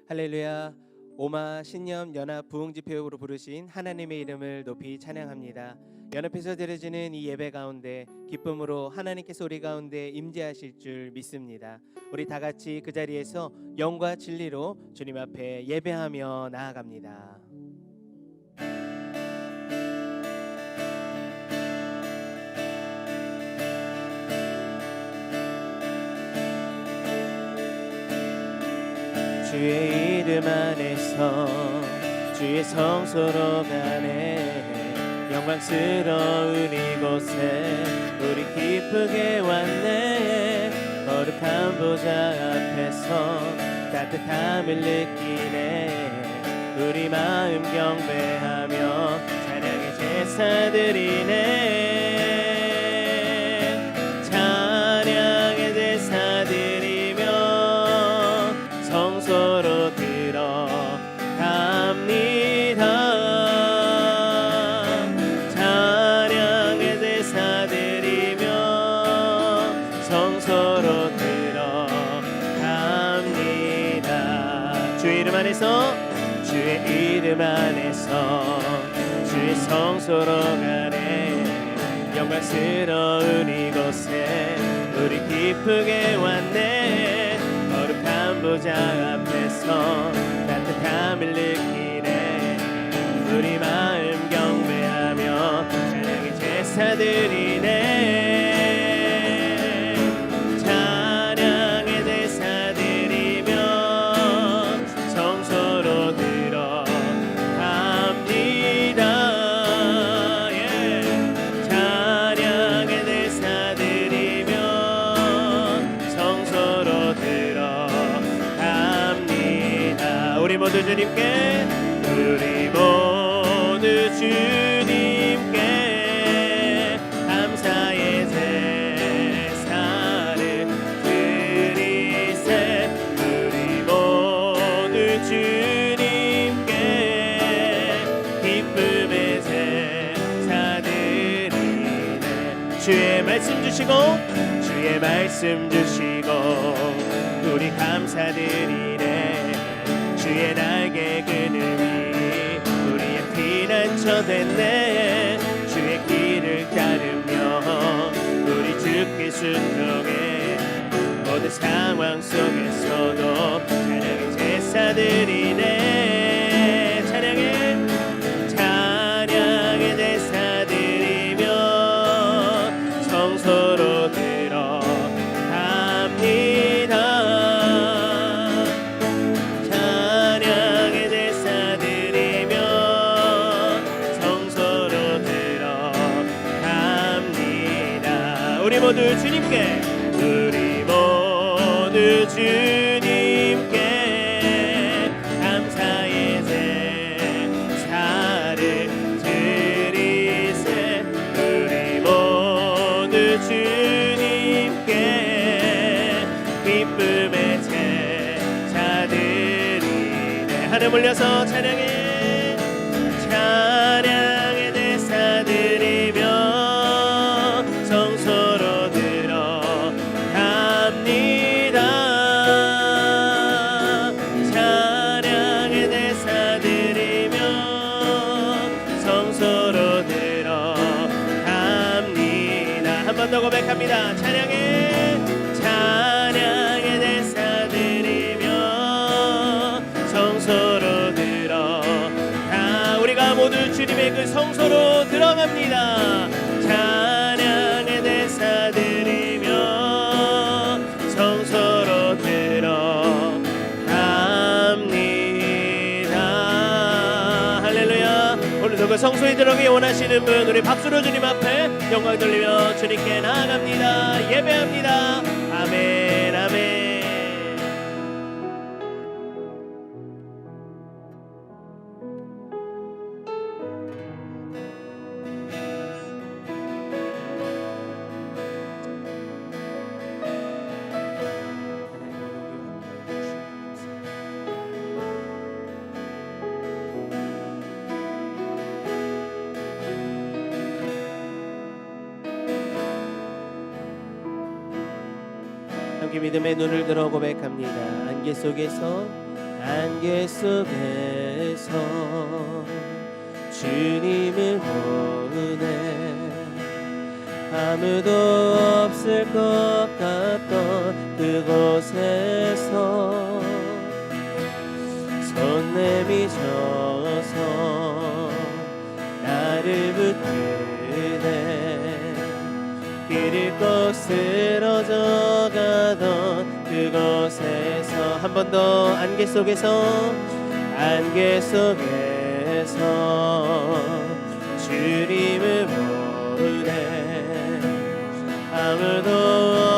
할렐루야. 오마 신념 연합 부흥집회역으로 부르신 하나님의 이름을 높이 찬양합니다. 연합해서 드려지는 이 예배 가운데 기쁨으로 하나님께서 우리 가운데 임재하실 줄 믿습니다. 우리 다 같이 그 자리에서 영과 진리로 주님 앞에 예배하며 나아갑니다. 주의 이름 안에서 주의 성소로 가네. 영광스러운 이곳에 우리 기쁘게 왔네. 거룩한 보좌 앞에서 따뜻함을 느끼네. 우리 마음 경배하며 찬양의 제사 드리네. 찬양의 제사 드리며 성소로 들어갑니다. 찬양의 제사 드리며 성소로 들어갑니다. 주의 이름 안에서 주의 이름 안에서 주의 성소로 가네. 영광스러운 이곳에 우리 기쁘게 왔네. 거룩한 보좌 앞에서 따뜻함을 느끼네. 우리 마음 경배하며 찬양의 제사 드리네. 찬양의 제사 드리며 성소로 들어갑니다. 찬양의 제사 드리며 성소로 들어갑니다. 우리 모두 주님께, 우리 모두 주님께 감사의 제사를 드리세. 우리 모두 주님께 기쁨의 제사 드리네. 주의 말씀 주시고 주의 말씀 주시고 우리 감사드리네. 주의 날개 그늘이 우리의 피난처 됐네. 주의 길을 따르며 우리 주께 순종해. 모든 상황 속에서도 찬양의 제사 드리네. 찬양의 제사 드리며 성소로 들어갑니다. 찬양의 제사 드리며 성소로 들어갑니다. 우리 모두 주님께, 우리 모두 주님께 감사의 제사를 드리세. 우리 모두 주님께 기쁨의 제사 드리네. 하늘 올려서 찬양의 제사 드리며 성소로 들어갑니다. 찬양의 제사 드리며 성소로 들어갑니다. 한 번 더 고백합니다. 찬양의 제사 드리며 성소로 들어가. 우리가 모두 주님의 그 성소로 들어갑니다. 찬양의 제사 드리며 성소로 들어갑니다. 할렐루야. 오늘도 그 성소에 들어가기 원하시는 분, 우리 박수로 주님 앞에 영광 돌리며 주님께 나아갑니다. 예배합니다. 아멘, 아멘. 함께 믿음의 눈을 들어 고백합니다. 안개 속에서 안개 속에서 주님을 보네. 아무도 없을 것 같던 그곳에서 손 내미셔서 나를 붙드네. 길 잃고 쓰러져 가던 그곳에서 한 번 더 안개 속에서 주님을 보네. 아무도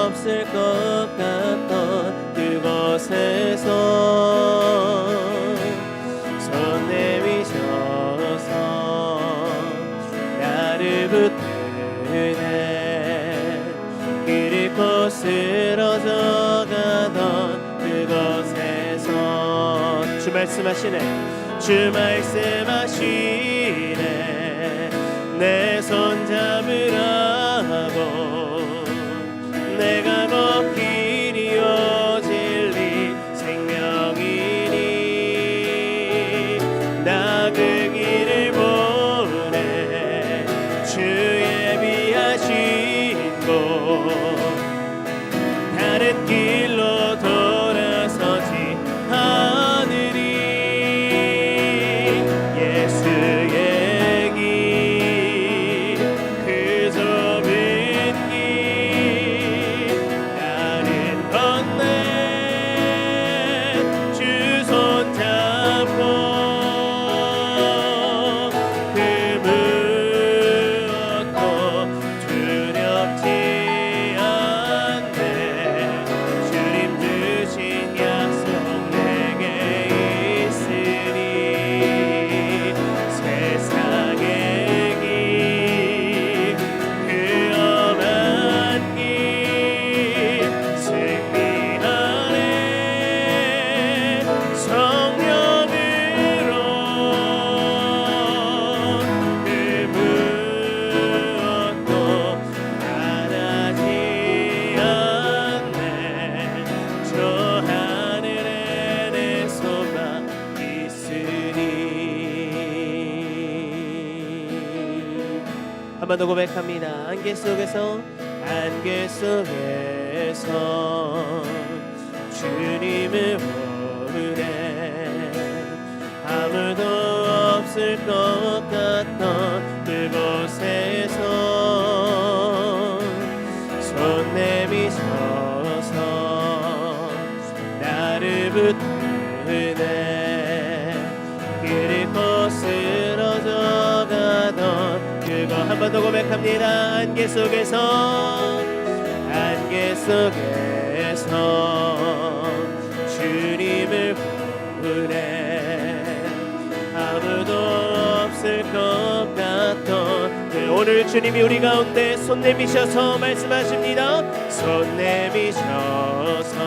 없을 것 같던 그곳에서 손 내미셔서 나를 붙드네. 길 잃고 쓰러져 가던 그곳에서 주 말씀하시네. 내 손 잡으라고. 내가 뭐 길이요 진리 생명이니 나 그 길을 보내. 주 예비하신 곳 다른 길로 돌아서지 않으리. 예수의 길 그 좁은 길 나는 건네. 주 손 잡고 그 무엇도 두렵지 않네. 주님 주신 약속 내게 있으니 세상의 길 그 험한 길 승리하네. 성령으로 그 무엇도 바라지 않네. 저 하늘에 내 소망 있으니. 한 번 더 고백합니다. 안개 속에서 주님을 보네. 아무도 없을 것 같던 그곳에서 손 내미셔서 나를 붙드네. 길 잃고 쓰러져 가던 그거 한 번 더 고백합니다. 안개 속에서 주님을 보네. 아무도 없을 것 같던 오늘 주님이 우리 가운데 손 내미셔서 말씀하십니다. 손 내미셔서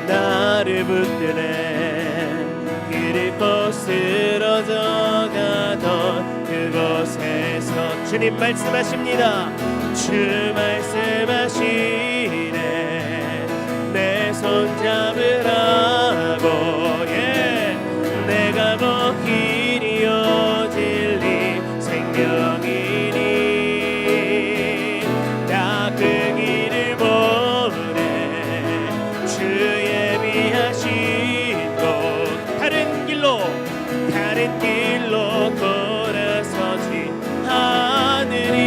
나를 붙드네. 길 잃고 쓰러져 가던 그곳에서 주님 말씀하십니다. 주 말씀하시네. 내 손 잡으라고. 내가 뭐 길이요 진리 생명이니 나 그 길을 보내. 주 예비하신 곳 다른 길로 돌아서지 않으리.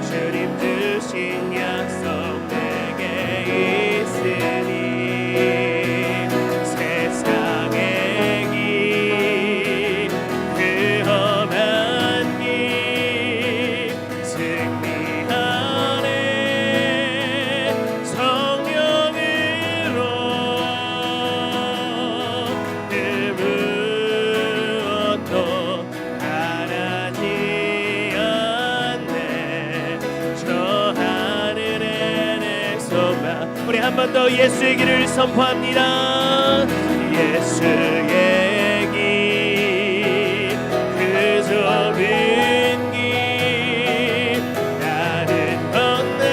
주님 번 더 예수의 길을 선포합니다. 예수의 길 그 좁은 길 나는 건네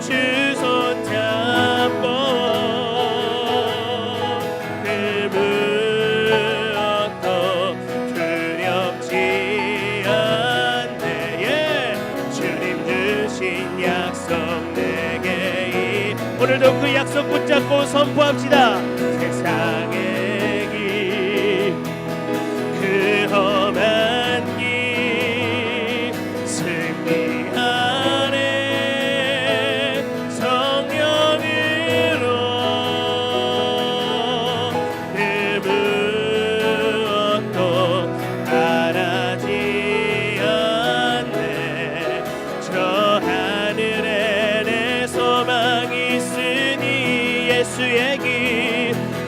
주 손잡고 그 무엇도 두렵지 않네. 주님 주신 약속 내게 오늘도 그 약속 붙잡고 선포합시다. 세상의 길 그 험한 길 승리 안에 성령으로 그 무엇도 바라지 않네. 저 하늘에 내 소망이 있으니 예수의 길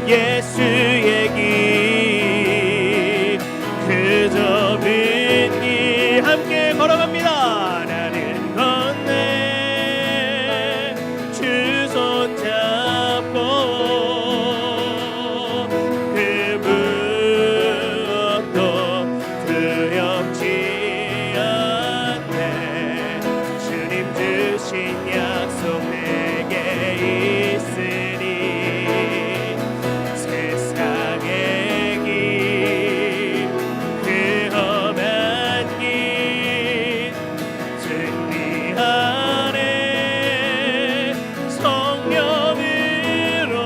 예수의 길 그 좁은 길 함께 걸어갑니다. 나는 건네 주 손잡고 그 무엇도 두렵지 않네. 주님 주신 약속 내게 있으니 세상의 길 그 험한 길 승리 안에 성령으로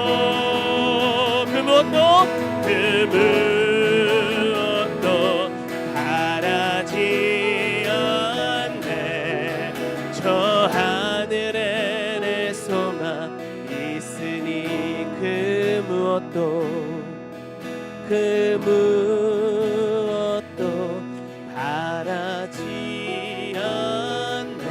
그 무엇도 바라지 않네. 저 하늘에 내 소망 있으니 그 무엇도 바라지 않네.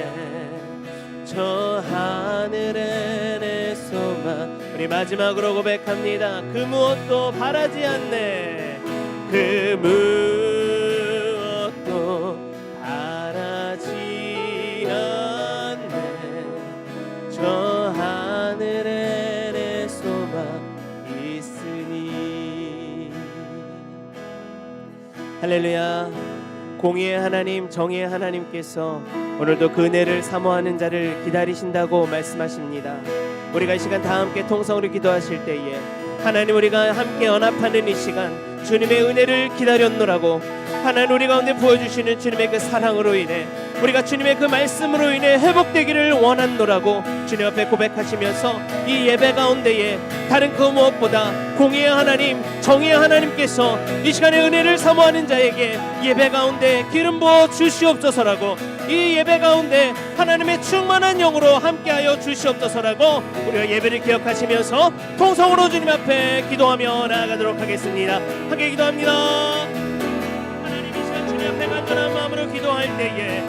저 하늘에 내 소망 우리 마지막으로 고백합니다. 그 무엇도 바라지 않네. 그 무엇도 바라지 않네. 저 하늘에 내 소망 있으니. 할렐루야. 공의의 하나님 정의의 하나님께서 오늘도 그 은혜를 사모하는 자를 기다리신다고 말씀하십니다. 우리가 이 시간 다 함께 통성으로 기도하실 때에 하나님 우리가 함께 연합하는 이 시간 주님의 은혜를 기다렸노라고 하나님 우리 가운데 부어주시는 주님의 그 사랑으로 인해 우리가 주님의 그 말씀으로 인해 회복되기를 원한노라고 주님 앞에 고백하시면서 이 예배 가운데에 다른 그 무엇보다 공의의 하나님 정의의 하나님께서 이 시간에 은혜를 사모하는 자에게 예배 가운데 기름 부어 주시옵소서라고 이 예배 가운데 하나님의 충만한 영으로 함께하여 주시옵소서라고 우리가 예배를 기억하시면서 통성으로 주님 앞에 기도하며 나아가도록 하겠습니다. 함께 기도합니다. 하나님 이 시간 주님 앞에 간절한 마음으로 기도할 때에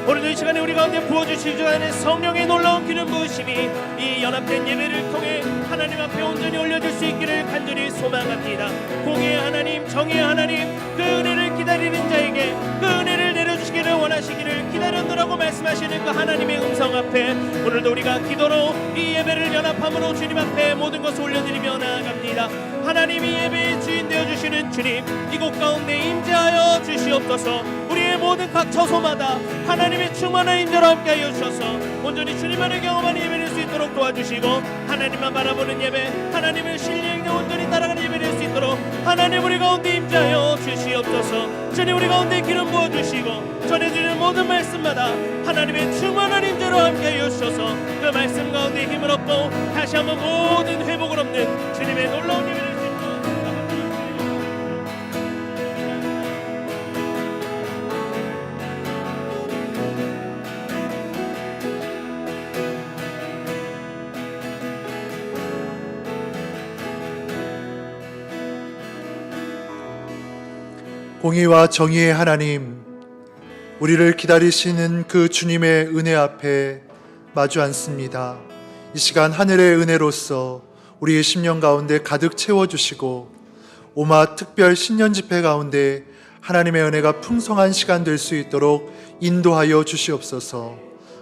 오늘도 이 시간에 우리 가운데 부어주실 주 안에 성령의 놀라운 기름 부으심이 이 연합된 예배를 통해 하나님 앞에 온전히 올려줄 수 있기를 간절히 소망합니다. 공의의 하나님 정의의 하나님 그 은혜를 기다리는 자에게 그 은혜를 내려주시기를 원하시기를 기다렸노라고 말씀하시는 그 하나님의 음성 앞에 오늘도 우리가 기도로 이 예배를 연합함으로 주님 앞에 모든 것을 올려드리며 나아갑니다. 하나님이 예배의 주인 되어주시는 주님 이곳 가운데 임재하여 주시옵소서. 우리의 모든 각 처소마다 하나님의 충만한 임재로 함께하여 주셔서 온전히 주님만을 경험하는 예배를 수 있도록 도와주시고 하나님만 바라보는 예배 하나님을 신뢰하게 온전히 따라가는 예배를 수 있도록 하나님 우리 가운데 임재하여 주시옵소서. 주님 우리 가운데 기름 부어주시고 전해드리는 모든 말씀마다 하나님의 충만한 임재로 함께하여 주셔서 그 말씀 가운데 힘을 얻고 다시 한번 모든 회복을 얻는 주님의 놀라운 예배를 수 있도록 공의와 정의의 하나님, 우리를 기다리시는 그 주님의 은혜 앞에 마주 앉습니다. 이 시간 하늘의 은혜로서 우리의 심령 가운데 가득 채워주시고 오마 특별 신년 집회 가운데 하나님의 은혜가 풍성한 시간 될 수 있도록 인도하여 주시옵소서.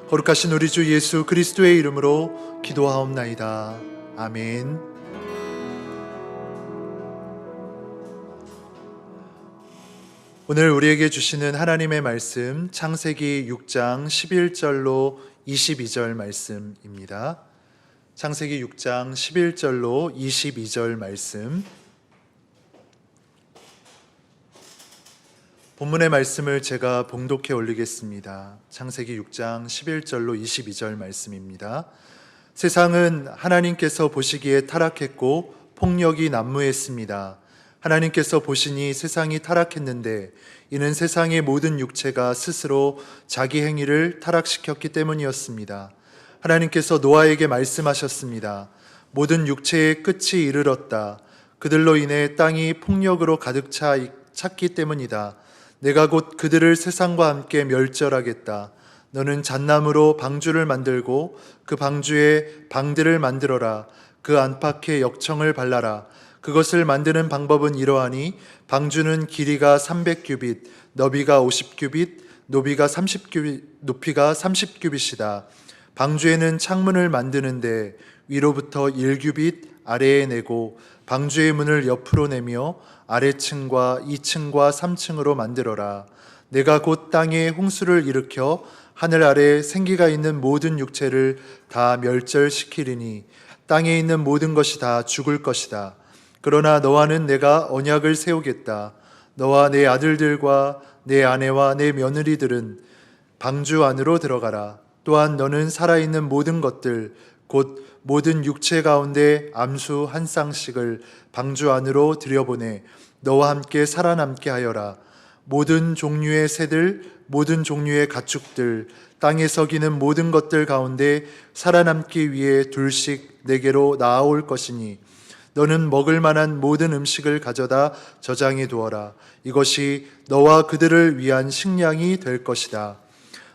거룩하신 우리 주 예수 그리스도의 이름으로 기도하옵나이다. 아멘. 오늘 우리에게 주시는 하나님의 말씀 창세기 6장 11절로 22절 말씀입니다. 창세기 6장 11절로 22절 말씀. 본문의 말씀을 제가 봉독해 올리겠습니다. 창세기 6장 11절로 22절 말씀입니다. 세상은 하나님께서 보시기에 타락했고 폭력이 난무했습니다. 하나님께서 보시니 세상이 타락했는데 이는 세상의 모든 육체가 스스로 자기 행위를 타락시켰기 때문이었습니다. 하나님께서 노아에게 말씀하셨습니다. 모든 육체의 끝이 이르렀다. 그들로 인해 땅이 폭력으로 가득 찼기 때문이다. 내가 곧 그들을 세상과 함께 멸절하겠다. 너는 잣나무로 방주를 만들고 그 방주에 방들을 만들어라. 그 안팎에 역청을 발라라. 그것을 만드는 방법은 이러하니 방주는 길이가 300규빗, 너비가 50규빗, 높이가 30규빗이다. 방주에는 창문을 만드는데 위로부터 1규빗 아래에 내고 방주의 문을 옆으로 내며 아래층과 2층과 3층으로 만들어라. 내가 곧 땅에 홍수를 일으켜 하늘 아래 생기가 있는 모든 육체를 다 멸절시키리니 땅에 있는 모든 것이 다 죽을 것이다. 그러나 너와는 내가 언약을 세우겠다. 너와 내 아들들과 내 아내와 내 며느리들은 방주 안으로 들어가라. 또한 너는 살아있는 모든 것들 곧 모든 육체 가운데 암수 한 쌍씩을 방주 안으로 들여보내 너와 함께 살아남게 하여라. 모든 종류의 새들, 모든 종류의 가축들, 땅에서 기는 모든 것들 가운데 살아남기 위해 둘씩 내게로 나아올 것이니 너는 먹을 만한 모든 음식을 가져다 저장해 두어라. 이것이 너와 그들을 위한 식량이 될 것이다.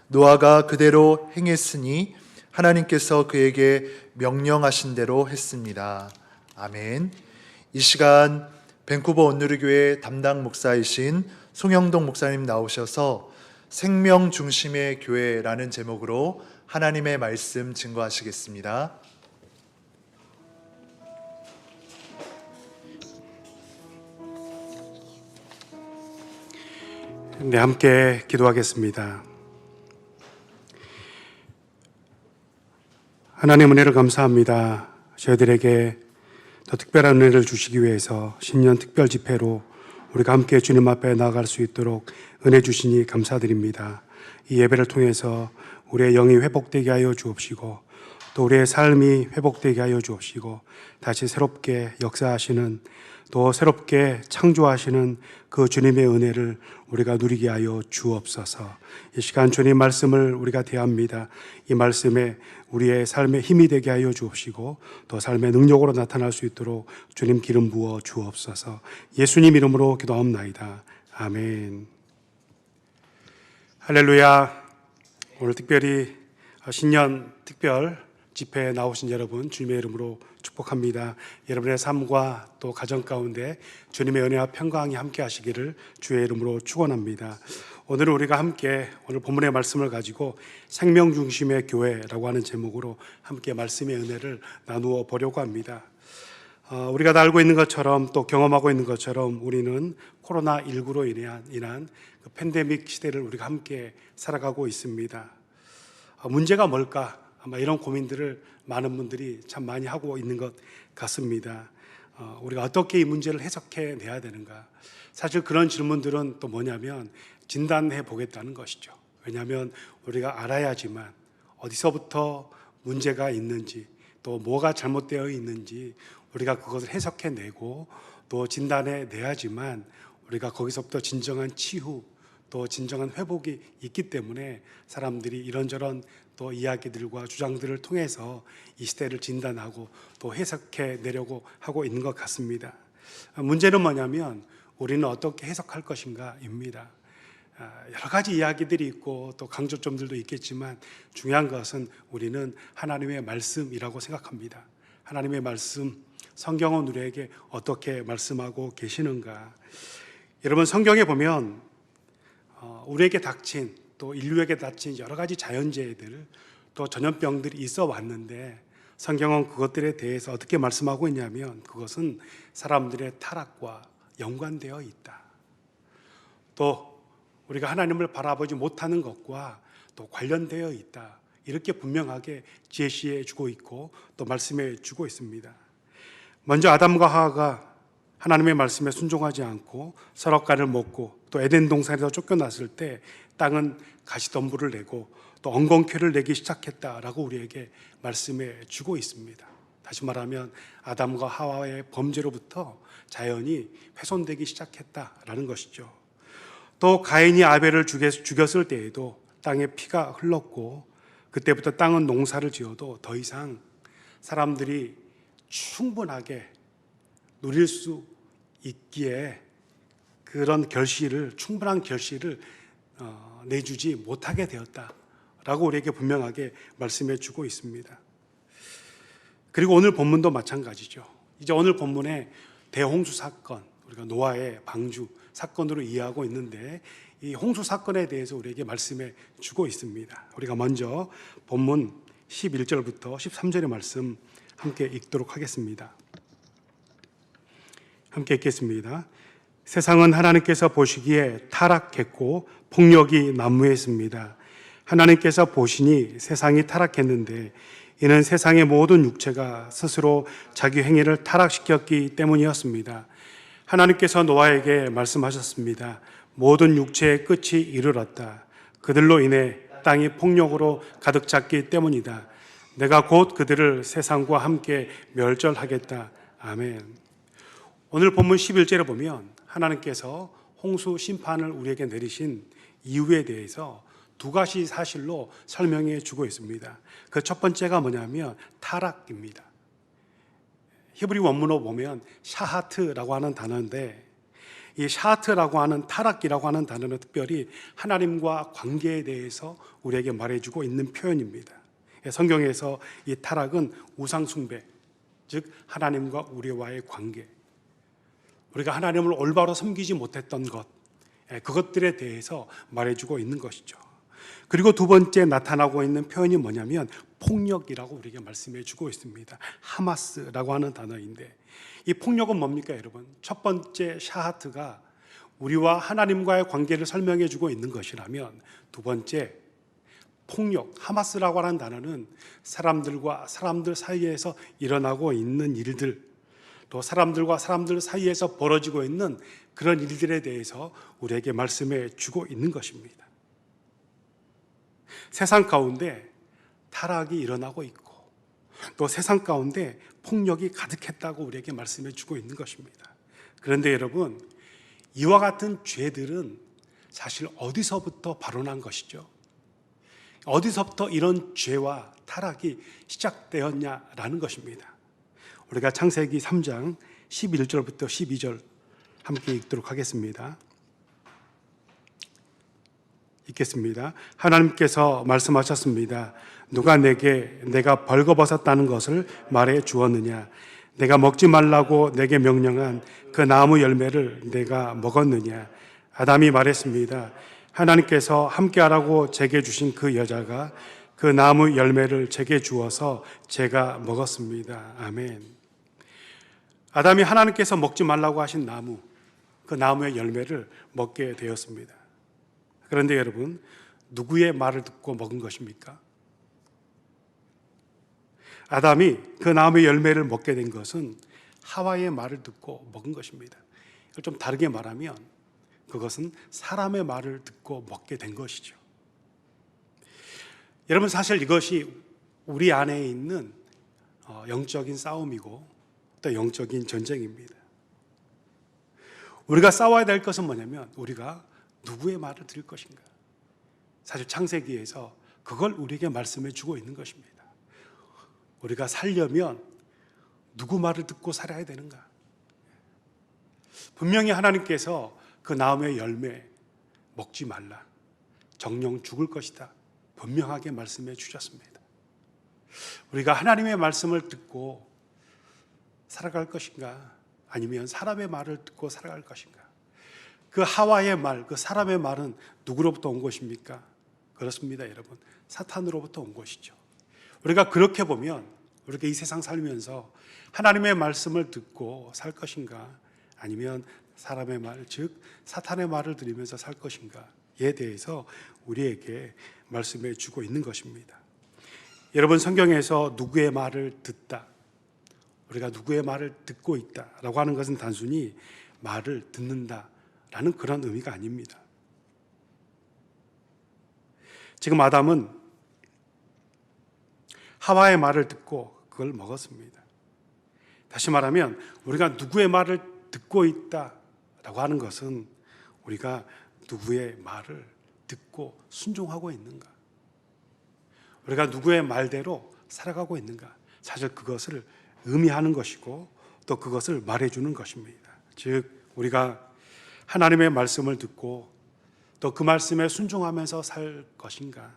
노아가 그대로 행했으니 하나님께서 그에게 명령하신 대로 했습니다. 아멘. 이 시간 밴쿠버 온누리교회 담당 목사이신 송영동 목사님 나오셔서 생명 중심의 교회라는 제목으로 하나님의 말씀 증거하시겠습니다. 네, 함께 기도하겠습니다. 하나님 은혜를 감사합니다. 저희들에게 더 특별한 은혜를 주시기 위해서 신년 특별 집회로 우리가 함께 주님 앞에 나아갈 수 있도록 은혜 주시니 감사드립니다. 이 예배를 통해서 우리의 영이 회복되게 하여 주옵시고 또 우리의 삶이 회복되게 하여 주옵시고 다시 새롭게 역사하시는 또 새롭게 창조하시는 그 주님의 은혜를 우리가 누리게 하여 주옵소서. 이 시간 주님 말씀을 우리가 대합니다. 이 말씀에 우리의 삶에 힘이 되게 하여 주옵시고 또 삶의 능력으로 나타날 수 있도록 주님 기름 부어 주옵소서. 예수님 이름으로 기도합나이다. 아멘. 할렐루야. 오늘 특별히 신년 특별 집회에 나오신 여러분 주님의 이름으로 축복합니다. 여러분의 삶과 또 가정 가운데 주님의 은혜와 평강이 함께 하시기를 주의 이름으로 축원합니다. 오늘은 우리가 함께 오늘 본문의 말씀을 가지고 생명 중심의 교회라고 하는 제목으로 함께 말씀의 은혜를 나누어 보려고 합니다. 우리가 다 알고 있는 것처럼 또 경험하고 있는 것처럼 우리는 코로나19로 인한 그 팬데믹 시대를 우리가 함께 살아가고 있습니다. 문제가 뭘까? 아마 이런 고민들을 많은 분들이 참 많이 하고 있는 것 같습니다. 우리가 어떻게 이 문제를 해석해 내야 되는가? 사실 그런 질문들은 또 뭐냐면 진단해 보겠다는 것이죠. 왜냐하면 우리가 알아야지만 어디서부터 문제가 있는지 또 뭐가 잘못되어 있는지 우리가 그것을 해석해 내고 또 진단해 내야지만 우리가 거기서부터 진정한 치유 또 진정한 회복이 있기 때문에 사람들이 이런저런 또 이야기들과 주장들을 통해서 이 시대를 진단하고 또 해석해 내려고 하고 있는 것 같습니다. 문제는 뭐냐면 우리는 어떻게 해석할 것인가입니다. 여러 가지 이야기들이 있고 또 강조점들도 있겠지만 중요한 것은 우리는 하나님의 말씀이라고 생각합니다. 하나님의 말씀, 성경은 우리에게 어떻게 말씀하고 계시는가? 여러분 성경에 보면 우리에게 닥친 또 인류에게 닥친 여러 가지 자연재해들, 또 전염병들이 있어 왔는데 성경은 그것들에 대해서 어떻게 말씀하고 있냐면 그것은 사람들의 타락과 연관되어 있다. 또 우리가 하나님을 바라보지 못하는 것과 또 관련되어 있다. 이렇게 분명하게 제시해 주고 있고 또 말씀해 주고 있습니다. 먼저 아담과 하와가 하나님의 말씀에 순종하지 않고 선악과를 먹고 또 에덴 동산에서 쫓겨났을 때 땅은 가시덤불을 내고 또 엉겅퀴를 내기 시작했다라고 우리에게 말씀해 주고 있습니다. 다시 말하면 아담과 하와의 범죄로부터 자연이 훼손되기 시작했다라는 것이죠. 또 가인이 아벨을 죽였을 때에도 땅에 피가 흘렀고 그때부터 땅은 농사를 지어도 더 이상 사람들이 충분하게 누릴 수 있기에 그런 충분한 결실을 내주지 못하게 되었다라고 우리에게 분명하게 말씀해 주고 있습니다. 그리고 오늘 본문도 마찬가지죠. 이제 오늘 본문에 대홍수 사건, 우리가 노아의 방주 사건으로 이해하고 있는데 이 홍수 사건에 대해서 우리에게 말씀해 주고 있습니다. 우리가 먼저 본문 11절부터 13절의 말씀 함께 읽도록 하겠습니다. 함께 읽겠습니다. 세상은 하나님께서 보시기에 타락했고 폭력이 난무했습니다. 하나님께서 보시니 세상이 타락했는데 이는 세상의 모든 육체가 스스로 자기 행위를 타락시켰기 때문이었습니다. 하나님께서 노아에게 말씀하셨습니다. 모든 육체의 끝이 이르렀다. 그들로 인해 땅이 폭력으로 가득 찼기 때문이다. 내가 곧 그들을 세상과 함께 멸절하겠다. 아멘. 오늘 본문 11절에 보면 하나님께서 홍수 심판을 우리에게 내리신 이유에 대해서 두 가지 사실로 설명해 주고 있습니다. 그 첫 번째가 뭐냐면 타락입니다. 히브리 원문으로 보면 샤하트라고 하는 단어인데 이 샤하트라고 하는 타락이라고 하는 단어는 특별히 하나님과 관계에 대해서 우리에게 말해주고 있는 표현입니다. 성경에서 이 타락은 우상숭배, 즉 하나님과 우리와의 관계, 우리가 하나님을 올바로 섬기지 못했던 것, 그것들에 대해서 말해주고 있는 것이죠. 그리고 두 번째 나타나고 있는 표현이 뭐냐면 폭력이라고 우리에게 말씀해 주고 있습니다. 하마스라고 하는 단어인데 이 폭력은 뭡니까 여러분? 첫 번째 샤하트가 우리와 하나님과의 관계를 설명해 주고 있는 것이라면 두 번째 폭력, 하마스라고 하는 단어는 사람들과 사람들 사이에서 일어나고 있는 일들, 또 사람들과 사람들 사이에서 벌어지고 있는 그런 일들에 대해서 우리에게 말씀해 주고 있는 것입니다. 세상 가운데 타락이 일어나고 있고 또 세상 가운데 폭력이 가득했다고 우리에게 말씀해 주고 있는 것입니다. 그런데 여러분, 이와 같은 죄들은 사실 어디서부터 발원한 것이죠? 어디서부터 이런 죄와 타락이 시작되었냐라는 것입니다. 우리가 창세기 3장 11절부터 12절 함께 읽도록 하겠습니다. 읽겠습니다. 하나님께서 말씀하셨습니다. 누가 내게 내가 벌거벗었다는 것을 말해 주었느냐? 내가 먹지 말라고 내게 명령한 그 나무 열매를 내가 먹었느냐? 아담이 말했습니다. 하나님께서 함께하라고 제게 주신 그 여자가 그 나무 열매를 제게 주어서 제가 먹었습니다. 아멘. 아담이 하나님께서 먹지 말라고 하신 나무, 그 나무의 열매를 먹게 되었습니다. 그런데 여러분, 누구의 말을 듣고 먹은 것입니까? 아담이 그 나무의 열매를 먹게 된 것은 하와의 말을 듣고 먹은 것입니다. 이걸 좀 다르게 말하면 그것은 사람의 말을 듣고 먹게 된 것이죠. 여러분, 사실 이것이 우리 안에 있는 영적인 싸움이고 또 영적인 전쟁입니다. 우리가 싸워야 될 것은 뭐냐면 우리가 누구의 말을 들을 것인가. 사실 창세기에서 그걸 우리에게 말씀해 주고 있는 것입니다. 우리가 살려면 누구 말을 듣고 살아야 되는가. 분명히 하나님께서 그 나무의 열매 먹지 말라, 정령 죽을 것이다, 분명하게 말씀해 주셨습니다. 우리가 하나님의 말씀을 듣고 살아갈 것인가, 아니면 사람의 말을 듣고 살아갈 것인가. 그 하와의 말, 그 사람의 말은 누구로부터 온 것입니까? 그렇습니다, 여러분. 사탄으로부터 온 것이죠. 우리가 그렇게 보면 우리가 이 세상 살면서 하나님의 말씀을 듣고 살 것인가, 아니면 사람의 말, 즉 사탄의 말을 들으면서 살 것인가에 대해서 우리에게 말씀해 주고 있는 것입니다. 여러분, 성경에서 누구의 말을 듣다, 우리가 누구의 말을 듣고 있다라고 하는 것은 단순히 말을 듣는다라는 그런 의미가 아닙니다. 지금 아담은 하와의 말을 듣고 그걸 먹었습니다. 다시 말하면 우리가 누구의 말을 듣고 있다라고 하는 것은 우리가 누구의 말을 듣고 순종하고 있는가, 우리가 누구의 말대로 살아가고 있는가, 사실 그것을 의미하는 것이고 또 그것을 말해주는 것입니다. 즉 우리가 하나님의 말씀을 듣고 또 그 말씀에 순종하면서 살 것인가,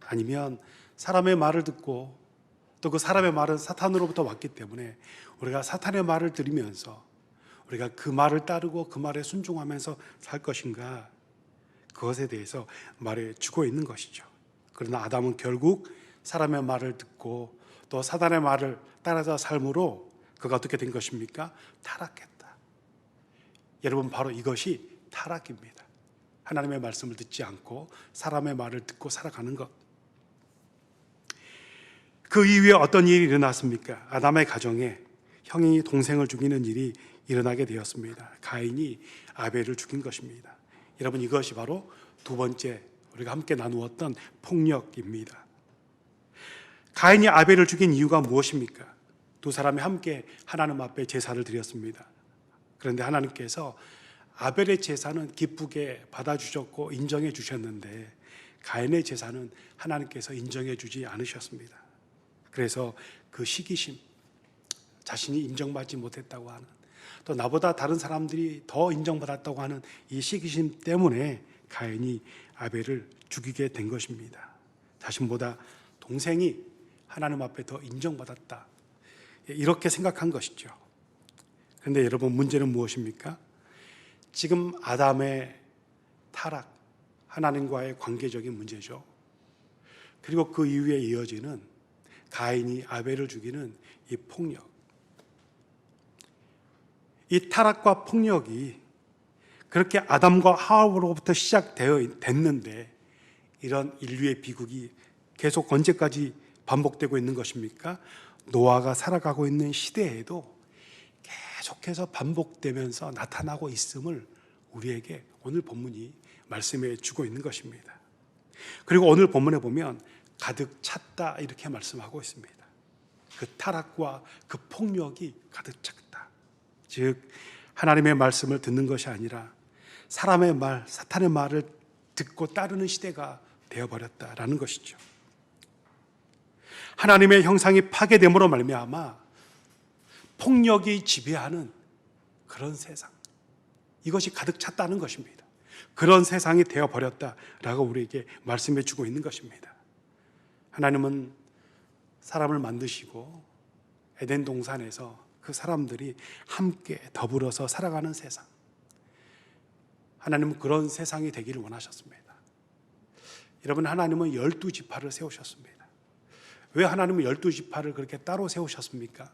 아니면 사람의 말을 듣고 또 그 사람의 말은 사탄으로부터 왔기 때문에 우리가 사탄의 말을 들으면서 우리가 그 말을 따르고 그 말에 순종하면서 살 것인가, 그것에 대해서 말해주고 있는 것이죠. 그러나 아담은 결국 사람의 말을 듣고 또 사탄의 말을 따라서 삶으로 그가 어떻게 된 것입니까? 타락했다. 여러분, 바로 이것이 타락입니다. 하나님의 말씀을 듣지 않고 사람의 말을 듣고 살아가는 것. 그 이후에 어떤 일이 일어났습니까? 아담의 가정에 형이 동생을 죽이는 일이 일어나게 되었습니다. 가인이 아벨을 죽인 것입니다. 여러분, 이것이 바로 두 번째 우리가 함께 나누었던 폭력입니다. 가인이 아벨을 죽인 이유가 무엇입니까? 두 사람이 함께 하나님 앞에 제사를 드렸습니다. 그런데 하나님께서 아벨의 제사는 기쁘게 받아주셨고 인정해 주셨는데 가인의 제사는 하나님께서 인정해 주지 않으셨습니다. 그래서 그 시기심, 자신이 인정받지 못했다고 하는, 또 나보다 다른 사람들이 더 인정받았다고 하는 이 시기심 때문에 가인이 아벨을 죽이게 된 것입니다. 자신보다 동생이 하나님 앞에 더 인정받았다, 이렇게 생각한 것이죠. 그런데 여러분, 문제는 무엇입니까? 지금 아담의 타락, 하나님과의 관계적인 문제죠. 그리고 그 이후에 이어지는 가인이 아벨을 죽이는 이 폭력, 이 타락과 폭력이 그렇게 아담과 하와로부터 시작됐는데 이런 인류의 비극이 계속 언제까지 반복되고 있는 것입니까? 노아가 살아가고 있는 시대에도 계속해서 반복되면서 나타나고 있음을 우리에게 오늘 본문이 말씀해 주고 있는 것입니다. 그리고 오늘 본문에 보면 가득 찼다, 이렇게 말씀하고 있습니다. 그 타락과 그 폭력이 가득 찼다. 즉 하나님의 말씀을 듣는 것이 아니라 사람의 말, 사탄의 말을 듣고 따르는 시대가 되어버렸다라는 것이죠. 하나님의 형상이 파괴됨으로 말미암아 폭력이 지배하는 그런 세상, 이것이 가득 찼다는 것입니다. 그런 세상이 되어버렸다라고 우리에게 말씀해 주고 있는 것입니다. 하나님은 사람을 만드시고 에덴 동산에서 그 사람들이 함께 더불어서 살아가는 세상, 하나님은 그런 세상이 되기를 원하셨습니다. 여러분, 하나님은 12지파를 세우셨습니다. 왜 하나님은 12지파를 그렇게 따로 세우셨습니까?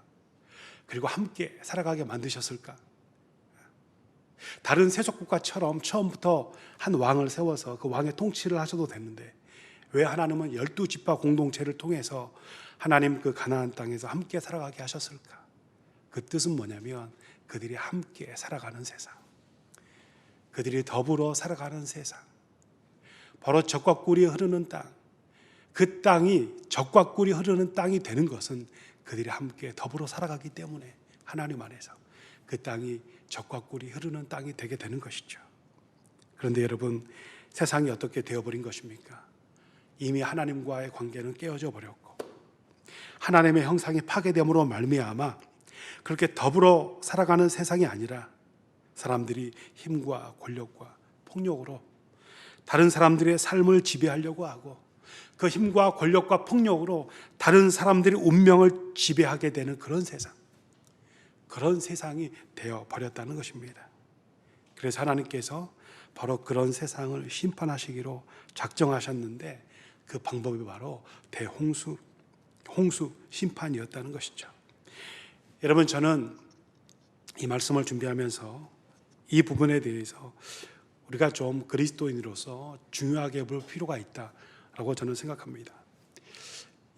그리고 함께 살아가게 만드셨을까? 다른 세속국가처럼 처음부터 한 왕을 세워서 그 왕의 통치를 하셔도 됐는데 왜 하나님은 12지파 공동체를 통해서 하나님 그 가나안 땅에서 함께 살아가게 하셨을까? 그 뜻은 뭐냐면 그들이 함께 살아가는 세상, 그들이 더불어 살아가는 세상, 바로 젖과 꿀이 흐르는 땅, 그 땅이 젖과 꿀이 흐르는 땅이 되는 것은 그들이 함께 더불어 살아가기 때문에 하나님 안에서 그 땅이 젖과 꿀이 흐르는 땅이 되게 되는 것이죠. 그런데 여러분, 세상이 어떻게 되어버린 것입니까? 이미 하나님과의 관계는 깨어져 버렸고 하나님의 형상이 파괴됨으로 말미암아 그렇게 더불어 살아가는 세상이 아니라 사람들이 힘과 권력과 폭력으로 다른 사람들의 삶을 지배하려고 하고 그 힘과 권력과 폭력으로 다른 사람들의 운명을 지배하게 되는 그런 세상, 그런 세상이 되어버렸다는 것입니다. 그래서 하나님께서 바로 그런 세상을 심판하시기로 작정하셨는데 그 방법이 바로 홍수 심판이었다는 것이죠. 여러분, 저는 이 말씀을 준비하면서 이 부분에 대해서 우리가 좀 그리스도인으로서 중요하게 볼 필요가 있다라고 저는 생각합니다.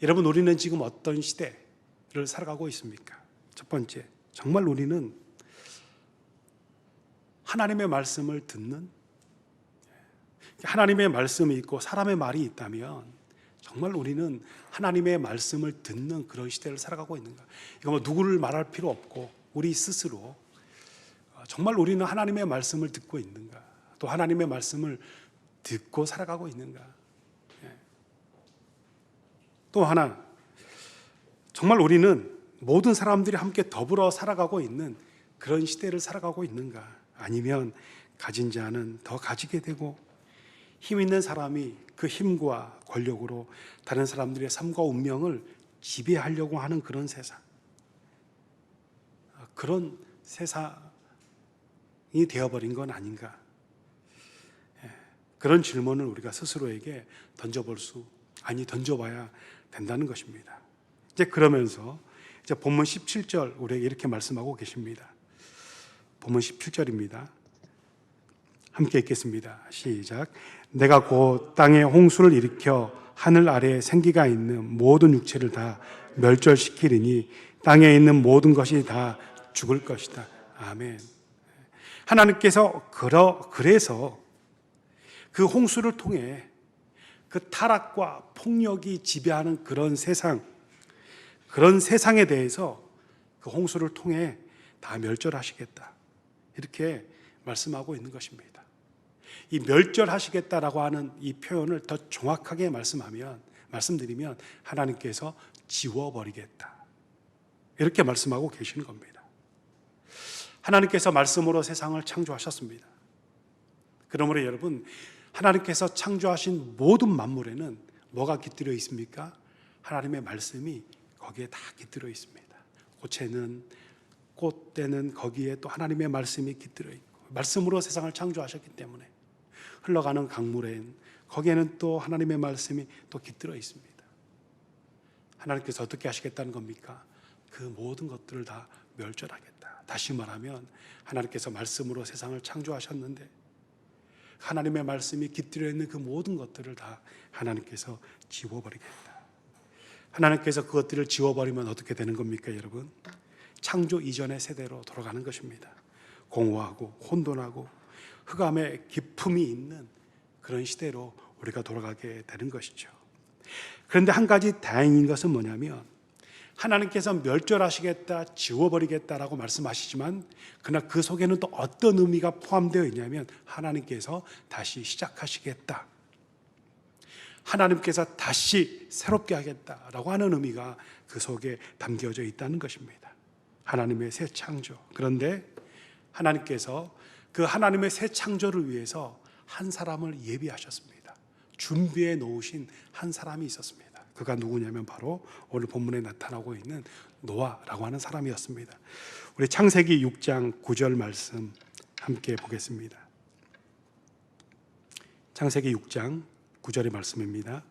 여러분, 우리는 지금 어떤 시대를 살아가고 있습니까? 첫 번째, 정말 우리는 하나님의 말씀을 듣는, 하나님의 말씀이 있고 사람의 말이 있다면 정말 우리는 하나님의 말씀을 듣는 그런 시대를 살아가고 있는가? 이거 뭐 누구를 말할 필요 없고 우리 스스로 정말 우리는 하나님의 말씀을 듣고 있는가? 또 하나님의 말씀을 듣고 살아가고 있는가? 또 하나, 정말 우리는 모든 사람들이 함께 더불어 살아가고 있는 그런 시대를 살아가고 있는가? 아니면 가진 자는 더 가지게 되고 힘 있는 사람이 그 힘과 권력으로 다른 사람들의 삶과 운명을 지배하려고 하는 그런 세상, 그런 세상이 되어버린 건 아닌가? 그런 질문을 우리가 스스로에게 던져봐야 된다는 것입니다. 이제 그러면서 이제 본문 17절 우리에게 이렇게 말씀하고 계십니다. 본문 17절입니다. 함께 읽겠습니다. 시작. 내가 곧 땅에 홍수를 일으켜 하늘 아래에 생기가 있는 모든 육체를 다 멸절시키리니 땅에 있는 모든 것이 다 죽을 것이다. 아멘. 하나님께서 그래서 그 홍수를 통해 그 타락과 폭력이 지배하는 그런 세상에 대해서 그 홍수를 통해 다 멸절하시겠다, 이렇게 말씀하고 있는 것입니다. 이 멸절하시겠다라고 하는 이 표현을 더 정확하게 말씀드리면 하나님께서 지워버리겠다, 이렇게 말씀하고 계시는 겁니다. 하나님께서 말씀으로 세상을 창조하셨습니다. 그러므로 여러분, 하나님께서 창조하신 모든 만물에는 뭐가 깃들어 있습니까? 하나님의 말씀이 거기에 다 깃들어 있습니다. 꽃대는 거기에 또 하나님의 말씀이 깃들어 있고, 말씀으로 세상을 창조하셨기 때문에 흘러가는 강물엔 거기에는 또 하나님의 말씀이 또 깃들어 있습니다. 하나님께서 어떻게 하시겠다는 겁니까? 그 모든 것들을 다 멸절하겠다. 다시 말하면 하나님께서 말씀으로 세상을 창조하셨는데 하나님의 말씀이 깃들어 있는 그 모든 것들을 다 하나님께서 지워버리겠다. 하나님께서 그것들을 지워버리면 어떻게 되는 겁니까, 여러분? 창조 이전의 세대로 돌아가는 것입니다. 공허하고 혼돈하고 흑암의 기품이 있는 그런 시대로 우리가 돌아가게 되는 것이죠. 그런데 한 가지 다행인 것은 뭐냐면 하나님께서 멸절하시겠다, 지워버리겠다라고 말씀하시지만 그러나 그 속에는 또 어떤 의미가 포함되어 있냐면 하나님께서 다시 시작하시겠다, 하나님께서 다시 새롭게 하겠다라고 하는 의미가 그 속에 담겨져 있다는 것입니다. 하나님의 새 창조. 그런데 하나님께서 그 하나님의 새 창조를 위해서 한 사람을 예비하셨습니다. 준비해 놓으신 한 사람이 있었습니다. 그가 누구냐면 바로 오늘 본문에 나타나고 있는 노아라고 하는 사람이었습니다. 우리 창세기 6장 9절 말씀 함께 보겠습니다. 창세기 6장 9절의 말씀입니다.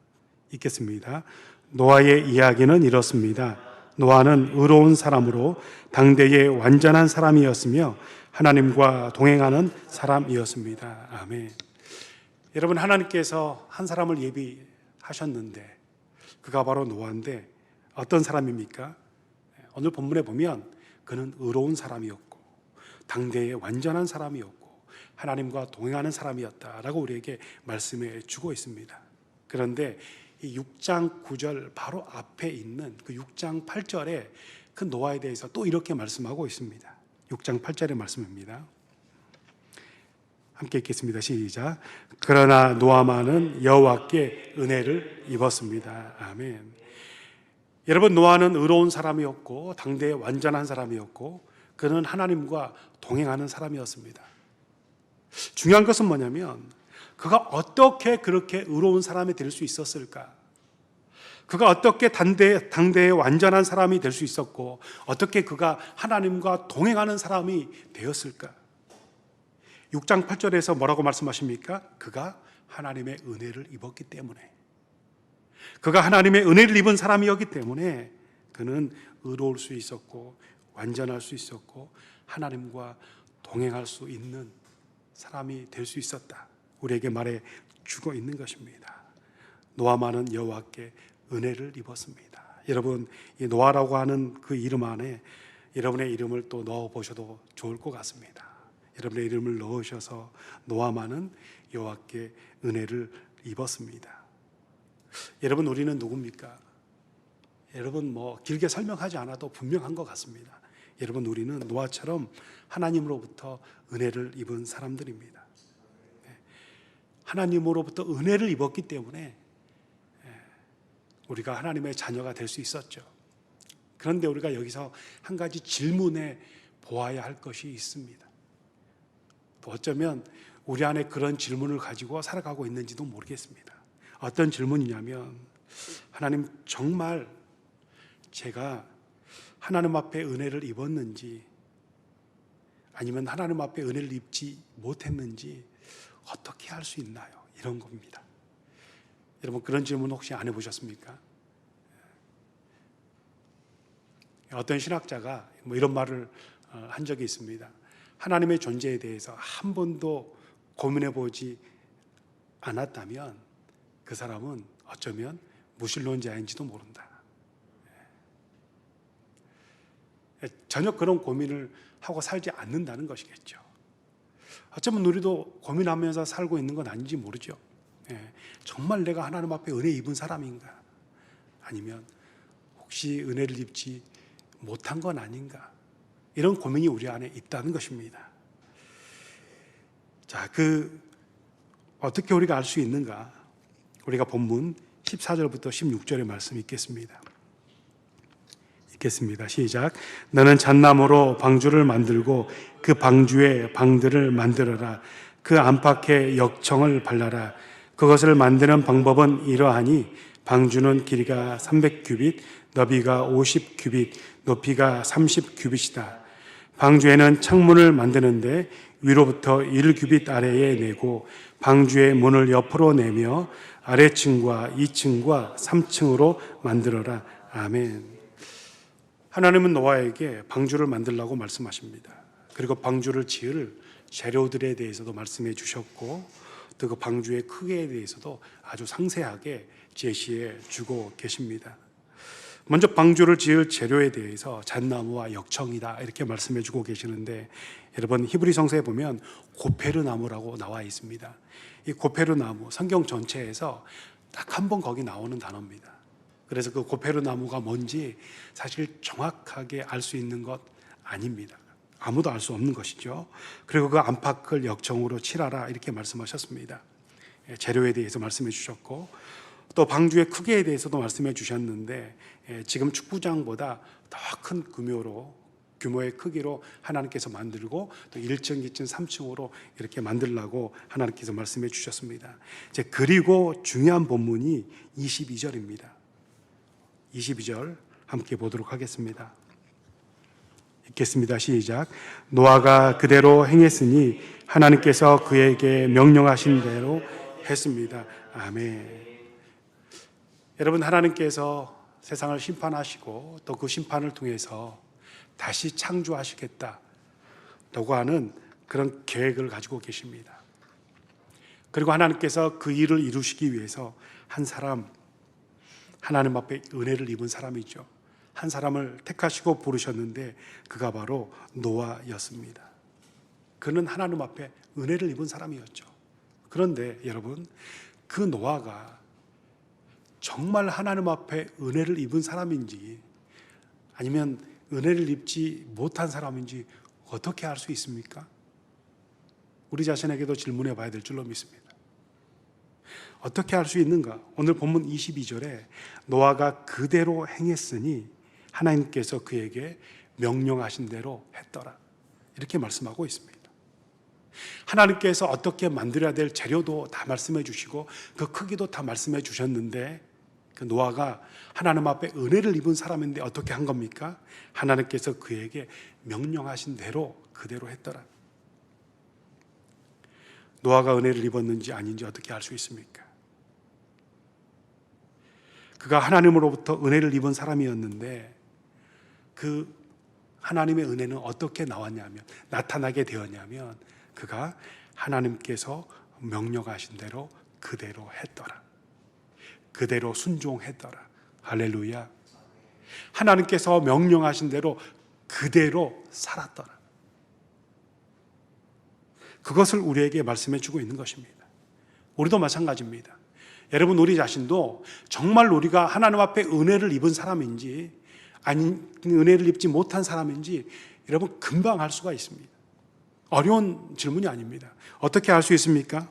읽겠습니다. 노아의 이야기는 이렇습니다. 노아는 의로운 사람으로 당대의 완전한 사람이었으며 하나님과 동행하는 사람이었습니다. 아멘. 여러분, 하나님께서 한 사람을 예비하셨는데 그가 바로 노아인데 어떤 사람입니까? 오늘 본문에 보면 그는 의로운 사람이었고 당대의 완전한 사람이었고 하나님과 동행하는 사람이었다라고 우리에게 말씀해 주고 있습니다. 그런데 이 6장 9절 바로 앞에 있는 그 6장 8절에 그 노아에 대해서 또 이렇게 말씀하고 있습니다. 6장 8절의 말씀입니다. 함께 읽겠습니다. 시작. 그러나 노아만은 여호와께 은혜를 입었습니다. 아멘. 여러분, 노아는 의로운 사람이었고 당대의 완전한 사람이었고 그는 하나님과 동행하는 사람이었습니다. 중요한 것은 뭐냐면 그가 어떻게 그렇게 의로운 사람이 될 수 있었을까? 그가 어떻게 당대의 완전한 사람이 될 수 있었고 어떻게 그가 하나님과 동행하는 사람이 되었을까? 6장 8절에서 뭐라고 말씀하십니까? 그가 하나님의 은혜를 입었기 때문에, 그가 하나님의 은혜를 입은 사람이었기 때문에 그는 의로울 수 있었고 완전할 수 있었고 하나님과 동행할 수 있는 사람이 될 수 있었다. 우리에게 말해 주고 있는 것입니다. 노아만은 여호와께 은혜를 입었습니다. 여러분, 이 노아라고 하는 그 이름 안에 여러분의 이름을 또 넣어 보셔도 좋을 것 같습니다. 여러분의 이름을 넣으셔서 노아만은 여호와께 은혜를 입었습니다. 여러분, 우리는 누굽니까? 여러분, 길게 설명하지 않아도 분명한 것 같습니다. 여러분, 우리는 노아처럼 하나님으로부터 은혜를 입은 사람들입니다. 하나님으로부터 은혜를 입었기 때문에 우리가 하나님의 자녀가 될 수 있었죠. 그런데 우리가 여기서 한 가지 질문에 보아야 할 것이 있습니다. 또 어쩌면 우리 안에 그런 질문을 가지고 살아가고 있는지도 모르겠습니다. 어떤 질문이냐면, 하나님, 정말 제가 하나님 앞에 은혜를 입었는지 아니면 하나님 앞에 은혜를 입지 못했는지 어떻게 할 수 있나요? 이런 겁니다. 여러분, 그런 질문 혹시 안 해보셨습니까? 어떤 신학자가 이런 말을 한 적이 있습니다. 하나님의 존재에 대해서 한 번도 고민해보지 않았다면 그 사람은 어쩌면 무신론자인지도 모른다. 전혀 그런 고민을 하고 살지 않는다는 것이겠죠. 어쩌면 우리도 고민하면서 살고 있는 건 아닌지 모르죠. 정말 내가 하나님 앞에 은혜 입은 사람인가? 아니면 혹시 은혜를 입지 못한 건 아닌가? 이런 고민이 우리 안에 있다는 것입니다. 자, 어떻게 우리가 알 수 있는가? 우리가 본문 14절부터 16절의 말씀 읽겠습니다. 시작. 너는 잣나무로 방주를 만들고 그 방주에 방들을 만들어라. 그 안팎에 역청을 발라라. 그것을 만드는 방법은 이러하니 방주는 길이가 300규빗, 너비가 50규빗, 높이가 30규빗이다. 방주에는 창문을 만드는데 위로부터 1규빗 아래에 내고 방주의 문을 옆으로 내며 아래층과 2층과 3층으로 만들어라. 아멘. 하나님은 노아에게 방주를 만들라고 말씀하십니다. 그리고 방주를 지을 재료들에 대해서도 말씀해 주셨고 또 그 방주의 크기에 대해서도 아주 상세하게 제시해 주고 계십니다. 먼저 방주를 지을 재료에 대해서 잣나무와 역청이다 이렇게 말씀해 주고 계시는데, 여러분 히브리 성서에 보면 고페르 나무라고 나와 있습니다. 이 고페르 나무 성경 전체에서 딱 한 번 거기 나오는 단어입니다. 그래서 그 고페르 나무가 뭔지 사실 정확하게 알 수 있는 것 아닙니다. 아무도 알 수 없는 것이죠. 그리고 그 안팎을 역청으로 칠하라 이렇게 말씀하셨습니다. 재료에 대해서 말씀해 주셨고 또 방주의 크기에 대해서도 말씀해 주셨는데, 지금 축구장보다 더 큰 규모의 크기로 하나님께서 만들고 또 1층, 2층, 3층으로 이렇게 만들라고 하나님께서 말씀해 주셨습니다. 그리고 중요한 본문이 22절입니다. 22절 함께 보도록 하겠습니다. 읽겠습니다. 시작. 노아가 그대로 행했으니 하나님께서 그에게 명령하신 대로 했습니다. 아멘. 여러분, 하나님께서 세상을 심판하시고 또 그 심판을 통해서 다시 창조하시겠다라고 하는 그런 계획을 가지고 계십니다. 그리고 하나님께서 그 일을 이루시기 위해서 한 사람, 하나님 앞에 은혜를 입은 사람이죠. 한 사람을 택하시고 부르셨는데 그가 바로 노아였습니다. 그는 하나님 앞에 은혜를 입은 사람이었죠. 그런데 여러분, 그 노아가 정말 하나님 앞에 은혜를 입은 사람인지 아니면 은혜를 입지 못한 사람인지 어떻게 알 수 있습니까? 우리 자신에게도 질문해 봐야 될 줄로 믿습니다. 어떻게 알 수 있는가? 오늘 본문 22절에 노아가 그대로 행했으니 하나님께서 그에게 명령하신 대로 했더라 이렇게 말씀하고 있습니다. 하나님께서 어떻게 만들어야 될 재료도 다 말씀해 주시고 그 크기도 다 말씀해 주셨는데, 그 노아가 하나님 앞에 은혜를 입은 사람인데 어떻게 한 겁니까? 하나님께서 그에게 명령하신 대로 그대로 했더라. 노아가 은혜를 입었는지 아닌지 어떻게 알 수 있습니까? 그가 하나님으로부터 은혜를 입은 사람이었는데 그 하나님의 은혜는 어떻게 나타나게 되었냐면 그가 하나님께서 명령하신 대로 그대로 했더라. 그대로 순종했더라. 할렐루야. 하나님께서 명령하신 대로 그대로 살았더라. 그것을 우리에게 말씀해 주고 있는 것입니다. 우리도 마찬가지입니다. 여러분, 우리 자신도 정말 우리가 하나님 앞에 은혜를 입은 사람인지 아니 은혜를 입지 못한 사람인지 여러분 금방 알 수가 있습니다. 어려운 질문이 아닙니다. 어떻게 알 수 있습니까?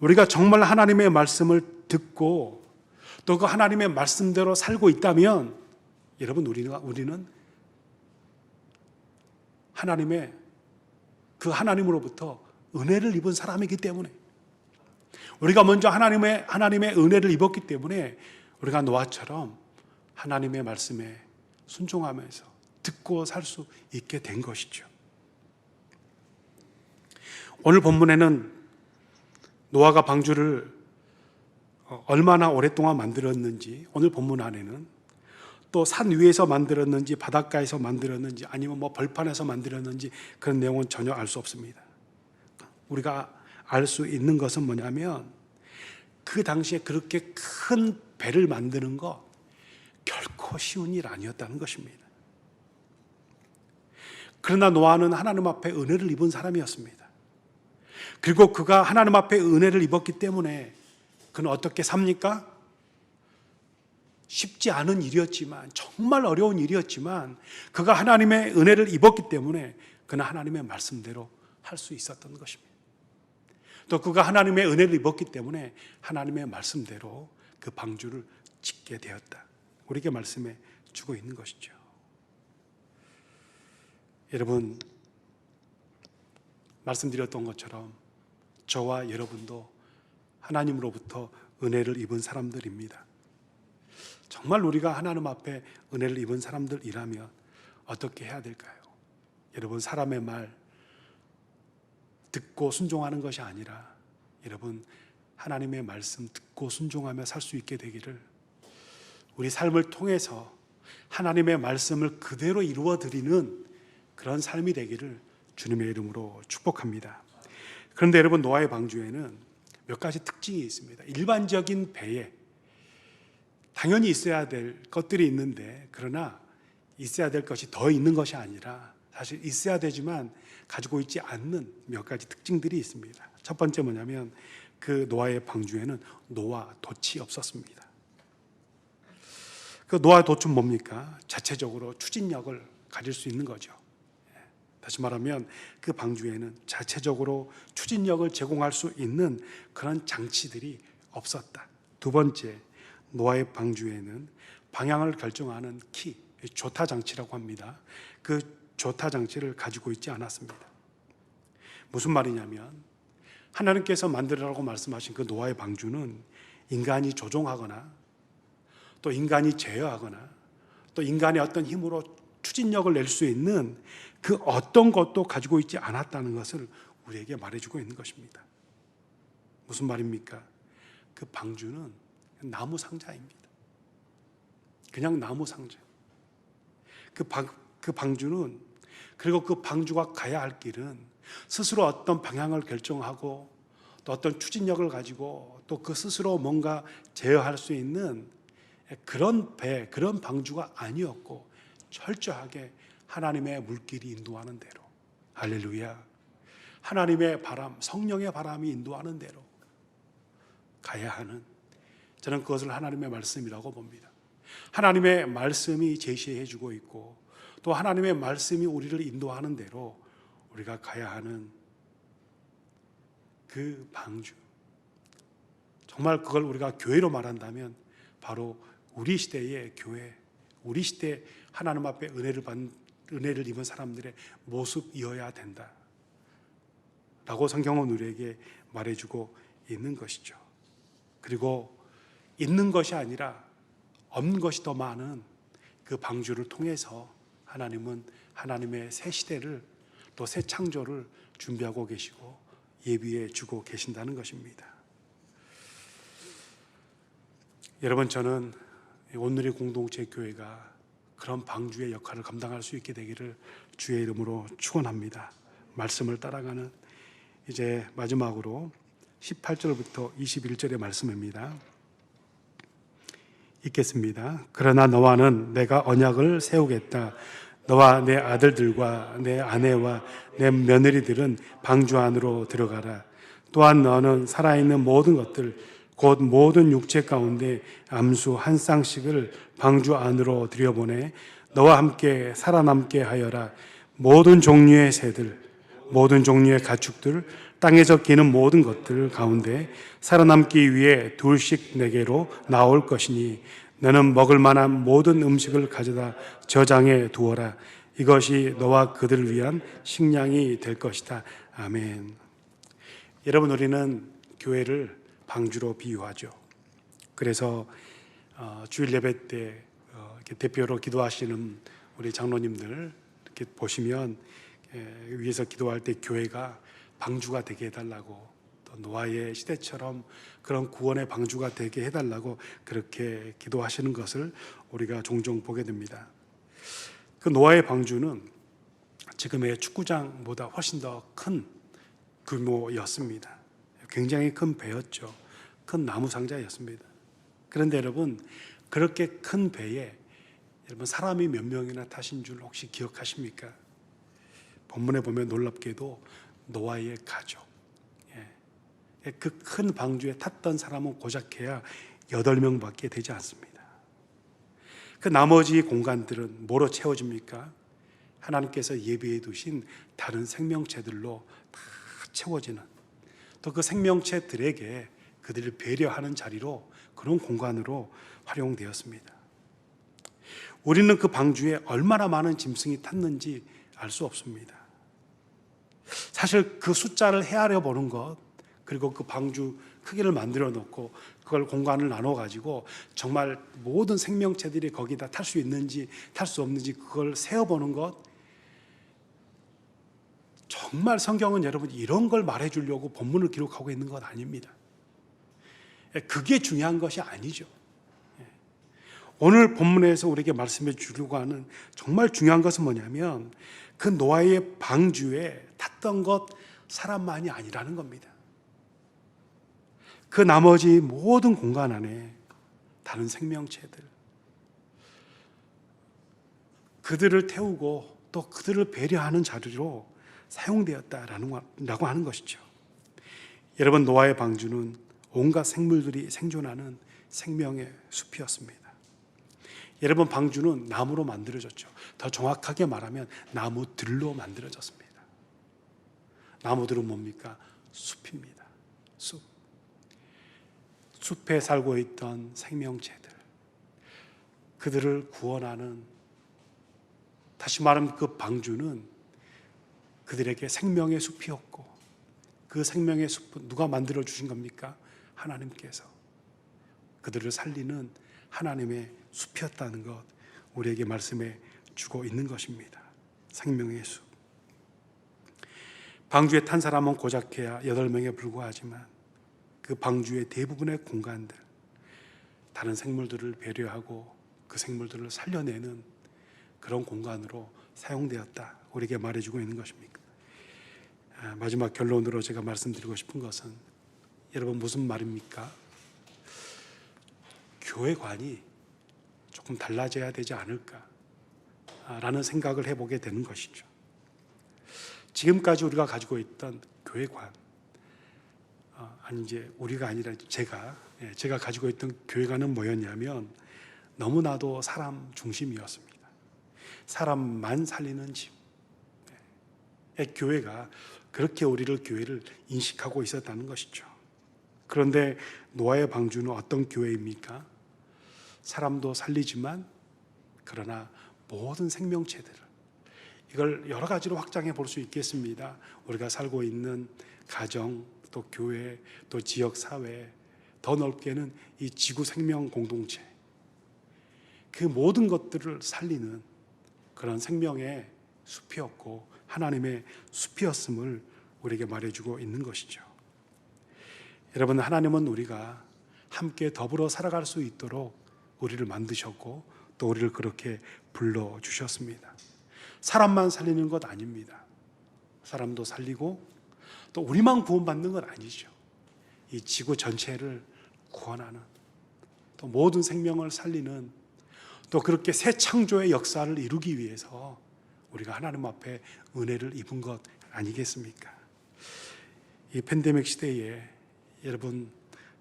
우리가 정말 하나님의 말씀을 듣고 또 그 하나님의 말씀대로 살고 있다면 여러분 우리는 하나님으로부터 은혜를 입은 사람이기 때문에 우리가 먼저 하나님의 은혜를 입었기 때문에 우리가 노아처럼 하나님의 말씀에 순종하면서 듣고 살 수 있게 된 것이죠. 오늘 본문에는 노아가 방주를 얼마나 오랫동안 만들었는지, 오늘 본문 안에는 또 산 위에서 만들었는지 바닷가에서 만들었는지 아니면 벌판에서 만들었는지 그런 내용은 전혀 알 수 없습니다. 우리가 알 수 있는 것은 뭐냐면 그 당시에 그렇게 큰 배를 만드는 거 결코 쉬운 일 아니었다는 것입니다. 그러나 노아는 하나님 앞에 은혜를 입은 사람이었습니다. 그리고 그가 하나님 앞에 은혜를 입었기 때문에 그는 어떻게 삽니까? 쉽지 않은 일이었지만, 정말 어려운 일이었지만 그가 하나님의 은혜를 입었기 때문에 그는 하나님의 말씀대로 할 수 있었던 것입니다. 또 그가 하나님의 은혜를 입었기 때문에 하나님의 말씀대로 그 방주를 짓게 되었다. 우리에게 말씀해 주고 있는 것이죠. 여러분, 말씀드렸던 것처럼 저와 여러분도 하나님으로부터 은혜를 입은 사람들입니다. 정말 우리가 하나님 앞에 은혜를 입은 사람들이라면 어떻게 해야 될까요? 여러분, 사람의 말 듣고 순종하는 것이 아니라 여러분 하나님의 말씀 듣고 순종하며 살 수 있게 되기를, 우리 삶을 통해서 하나님의 말씀을 그대로 이루어 드리는 그런 삶이 되기를 주님의 이름으로 축복합니다. 그런데 여러분, 노아의 방주에는 몇 가지 특징이 있습니다. 일반적인 배에 당연히 있어야 될 것들이 있는데, 그러나 있어야 될 것이 더 있는 것이 아니라 사실 있어야 되지만 가지고 있지 않는 몇 가지 특징들이 있습니다. 첫 번째 뭐냐면 그 노아의 방주에는 노아 돛이 없었습니다. 그 노아 돛은 뭡니까? 자체적으로 추진력을 가질 수 있는 거죠. 다시 말하면 그 방주에는 자체적으로 추진력을 제공할 수 있는 그런 장치들이 없었다. 두 번째, 노아의 방주에는 방향을 결정하는 키, 조타 장치라고 합니다. 그 조타 장치를 가지고 있지 않았습니다. 무슨 말이냐면 하나님께서 만들으라고 말씀하신 그 노아의 방주는 인간이 조종하거나 또 인간이 제어하거나 또 인간의 어떤 힘으로 추진력을 낼 수 있는 그 어떤 것도 가지고 있지 않았다는 것을 우리에게 말해주고 있는 것입니다. 무슨 말입니까? 그 방주는 나무 상자입니다. 그냥 나무 상자. 그 방주는, 그리고 그 방주가 가야 할 길은 스스로 어떤 방향을 결정하고 또 어떤 추진력을 가지고 또 그 스스로 뭔가 제어할 수 있는 그런 배, 그런 방주가 아니었고 철저하게 하나님의 물길이 인도하는 대로, 할렐루야, 하나님의 바람, 성령의 바람이 인도하는 대로 가야 하는, 저는 그것을 하나님의 말씀이라고 봅니다. 하나님의 말씀이 제시해 주고 있고 또 하나님의 말씀이 우리를 인도하는 대로 우리가 가야 하는 그 방주, 정말 그걸 우리가 교회로 말한다면 바로 우리 시대의 교회, 우리 시대 하나님 앞에 은혜를 입은 사람들의 모습이어야 된다 라고 성경은 우리에게 말해주고 있는 것이죠. 그리고 있는 것이 아니라 없는 것이 더 많은 그 방주를 통해서 하나님은 하나님의 새 시대를 또 새 창조를 준비하고 계시고 예비해 주고 계신다는 것입니다. 여러분, 저는 온누리 공동체 교회가 그런 방주의 역할을 감당할 수 있게 되기를 주의 이름으로 축원합니다. 말씀을 따라가는 이제 마지막으로 18절부터 21절의 말씀입니다. 읽겠습니다. 그러나 너와는 내가 언약을 세우겠다. 너와 내 아들들과 내 아내와 내 며느리들은 방주 안으로 들어가라. 또한 너는 살아있는 모든 것들 곧 모든 육체 가운데 암수 한 쌍씩을 방주 안으로 들여보내 너와 함께 살아남게 하여라. 모든 종류의 새들 모든 종류의 가축들 땅에서 기는 모든 것들 가운데 살아남기 위해 둘씩 내게로 나올 것이니 너는 먹을 만한 모든 음식을 가져다 저장해 두어라. 이것이 너와 그들을 위한 식량이 될 것이다. 아멘. 여러분, 우리는 교회를 방주로 비유하죠. 그래서 주일 예배 때 이렇게 대표로 기도하시는 우리 장로님들 이렇게 보시면 위에서 기도할 때 교회가 방주가 되게 해달라고, 또 노아의 시대처럼 그런 구원의 방주가 되게 해달라고 그렇게 기도하시는 것을 우리가 종종 보게 됩니다. 그 노아의 방주는 지금의 축구장보다 훨씬 더 큰 규모였습니다. 굉장히 큰 배였죠. 큰 나무 상자였습니다. 그런데 여러분, 그렇게 큰 배에 여러분 사람이 몇 명이나 타신 줄 혹시 기억하십니까? 본문에 보면 놀랍게도 노아의 가족, 그 큰 방주에 탔던 사람은 고작해야 8명밖에 되지 않습니다. 그 나머지 공간들은 뭐로 채워집니까? 하나님께서 예비해 두신 다른 생명체들로 다 채워지는, 또 그 생명체들에게 그들을 배려하는 자리로, 그런 공간으로 활용되었습니다. 우리는 그 방주에 얼마나 많은 짐승이 탔는지 알 수 없습니다. 사실 그 숫자를 헤아려 보는 것, 그리고 그 방주 크기를 만들어 놓고 그걸 공간을 나눠 가지고 정말 모든 생명체들이 거기다 탈 수 있는지 탈 수 없는지 그걸 세어보는 것, 정말 성경은 여러분 이런 걸 말해 주려고 본문을 기록하고 있는 것 아닙니다. 그게 중요한 것이 아니죠. 오늘 본문에서 우리에게 말씀해 주려고 하는 정말 중요한 것은 뭐냐면, 그 노아의 방주에 탔던 것 사람만이 아니라는 겁니다. 그 나머지 모든 공간 안에 다른 생명체들, 그들을 태우고 또 그들을 배려하는 자리로 사용되었다라고 하는 것이죠. 여러분, 노아의 방주는 온갖 생물들이 생존하는 생명의 숲이었습니다. 여러분, 방주는 나무로 만들어졌죠. 더 정확하게 말하면 나무들로 만들어졌습니다. 나무들은 뭡니까? 숲입니다. 숲. 숲에 살고 있던 생명체들, 그들을 구원하는, 다시 말하면 그 방주는 그들에게 생명의 숲이었고, 그 생명의 숲은 누가 만들어 주신 겁니까? 하나님께서. 그들을 살리는 하나님의 숲이었다는 것, 우리에게 말씀해 주고 있는 것입니다. 생명의 숲. 방주에 탄 사람은 고작해야 8명에 불과하지만 그 방주의 대부분의 공간들, 다른 생물들을 배려하고 그 생물들을 살려내는 그런 공간으로 사용되었다, 우리에게 말해주고 있는 것입니다. 마지막 결론으로 제가 말씀드리고 싶은 것은, 여러분, 무슨 말입니까? 교회관이 조금 달라져야 되지 않을까라는 생각을 해보게 되는 것이죠. 지금까지 우리가 가지고 있던 교회관, 이제 우리가 아니라 제가 가지고 있던 교회관은 뭐였냐면, 너무나도 사람 중심이었습니다. 사람만 살리는 집. 교회가 그렇게 교회를 인식하고 있었다는 것이죠. 그런데 노아의 방주는 어떤 교회입니까? 사람도 살리지만 그러나 모든 생명체들을, 이걸 여러 가지로 확장해 볼 수 있겠습니다. 우리가 살고 있는 가정, 또 교회, 또 지역 사회, 더 넓게는 이 지구 생명 공동체, 그 모든 것들을 살리는 그런 생명의 숲이었고 하나님의 숲이었음을 우리에게 말해주고 있는 것이죠. 여러분, 하나님은 우리가 함께 더불어 살아갈 수 있도록 우리를 만드셨고 또 우리를 그렇게 불러주셨습니다. 사람만 살리는 것 아닙니다. 사람도 살리고 또 우리만 구원받는 건 아니죠. 이 지구 전체를 구원하는, 또 모든 생명을 살리는, 또 그렇게 새 창조의 역사를 이루기 위해서 우리가 하나님 앞에 은혜를 입은 것 아니겠습니까? 이 팬데믹 시대에 여러분,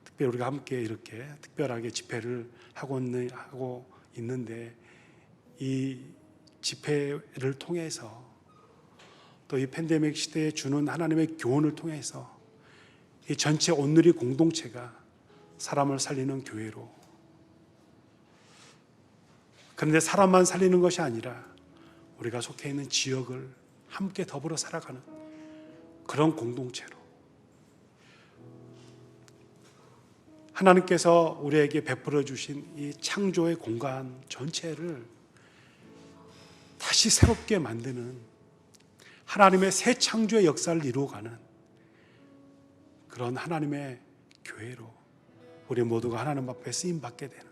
특별히 우리가 함께 이렇게 특별하게 집회를 하고 있는데, 이 집회를 통해서 또 이 팬데믹 시대에 주는 하나님의 교훈을 통해서 이 전체 온누리 공동체가 사람을 살리는 교회로, 그런데 사람만 살리는 것이 아니라 우리가 속해 있는 지역을 함께 더불어 살아가는 그런 공동체로, 하나님께서 우리에게 베풀어 주신 이 창조의 공간 전체를 다시 새롭게 만드는 하나님의 새 창조의 역사를 이루어가는 그런 하나님의 교회로 우리 모두가 하나님 앞에 쓰임받게 되는,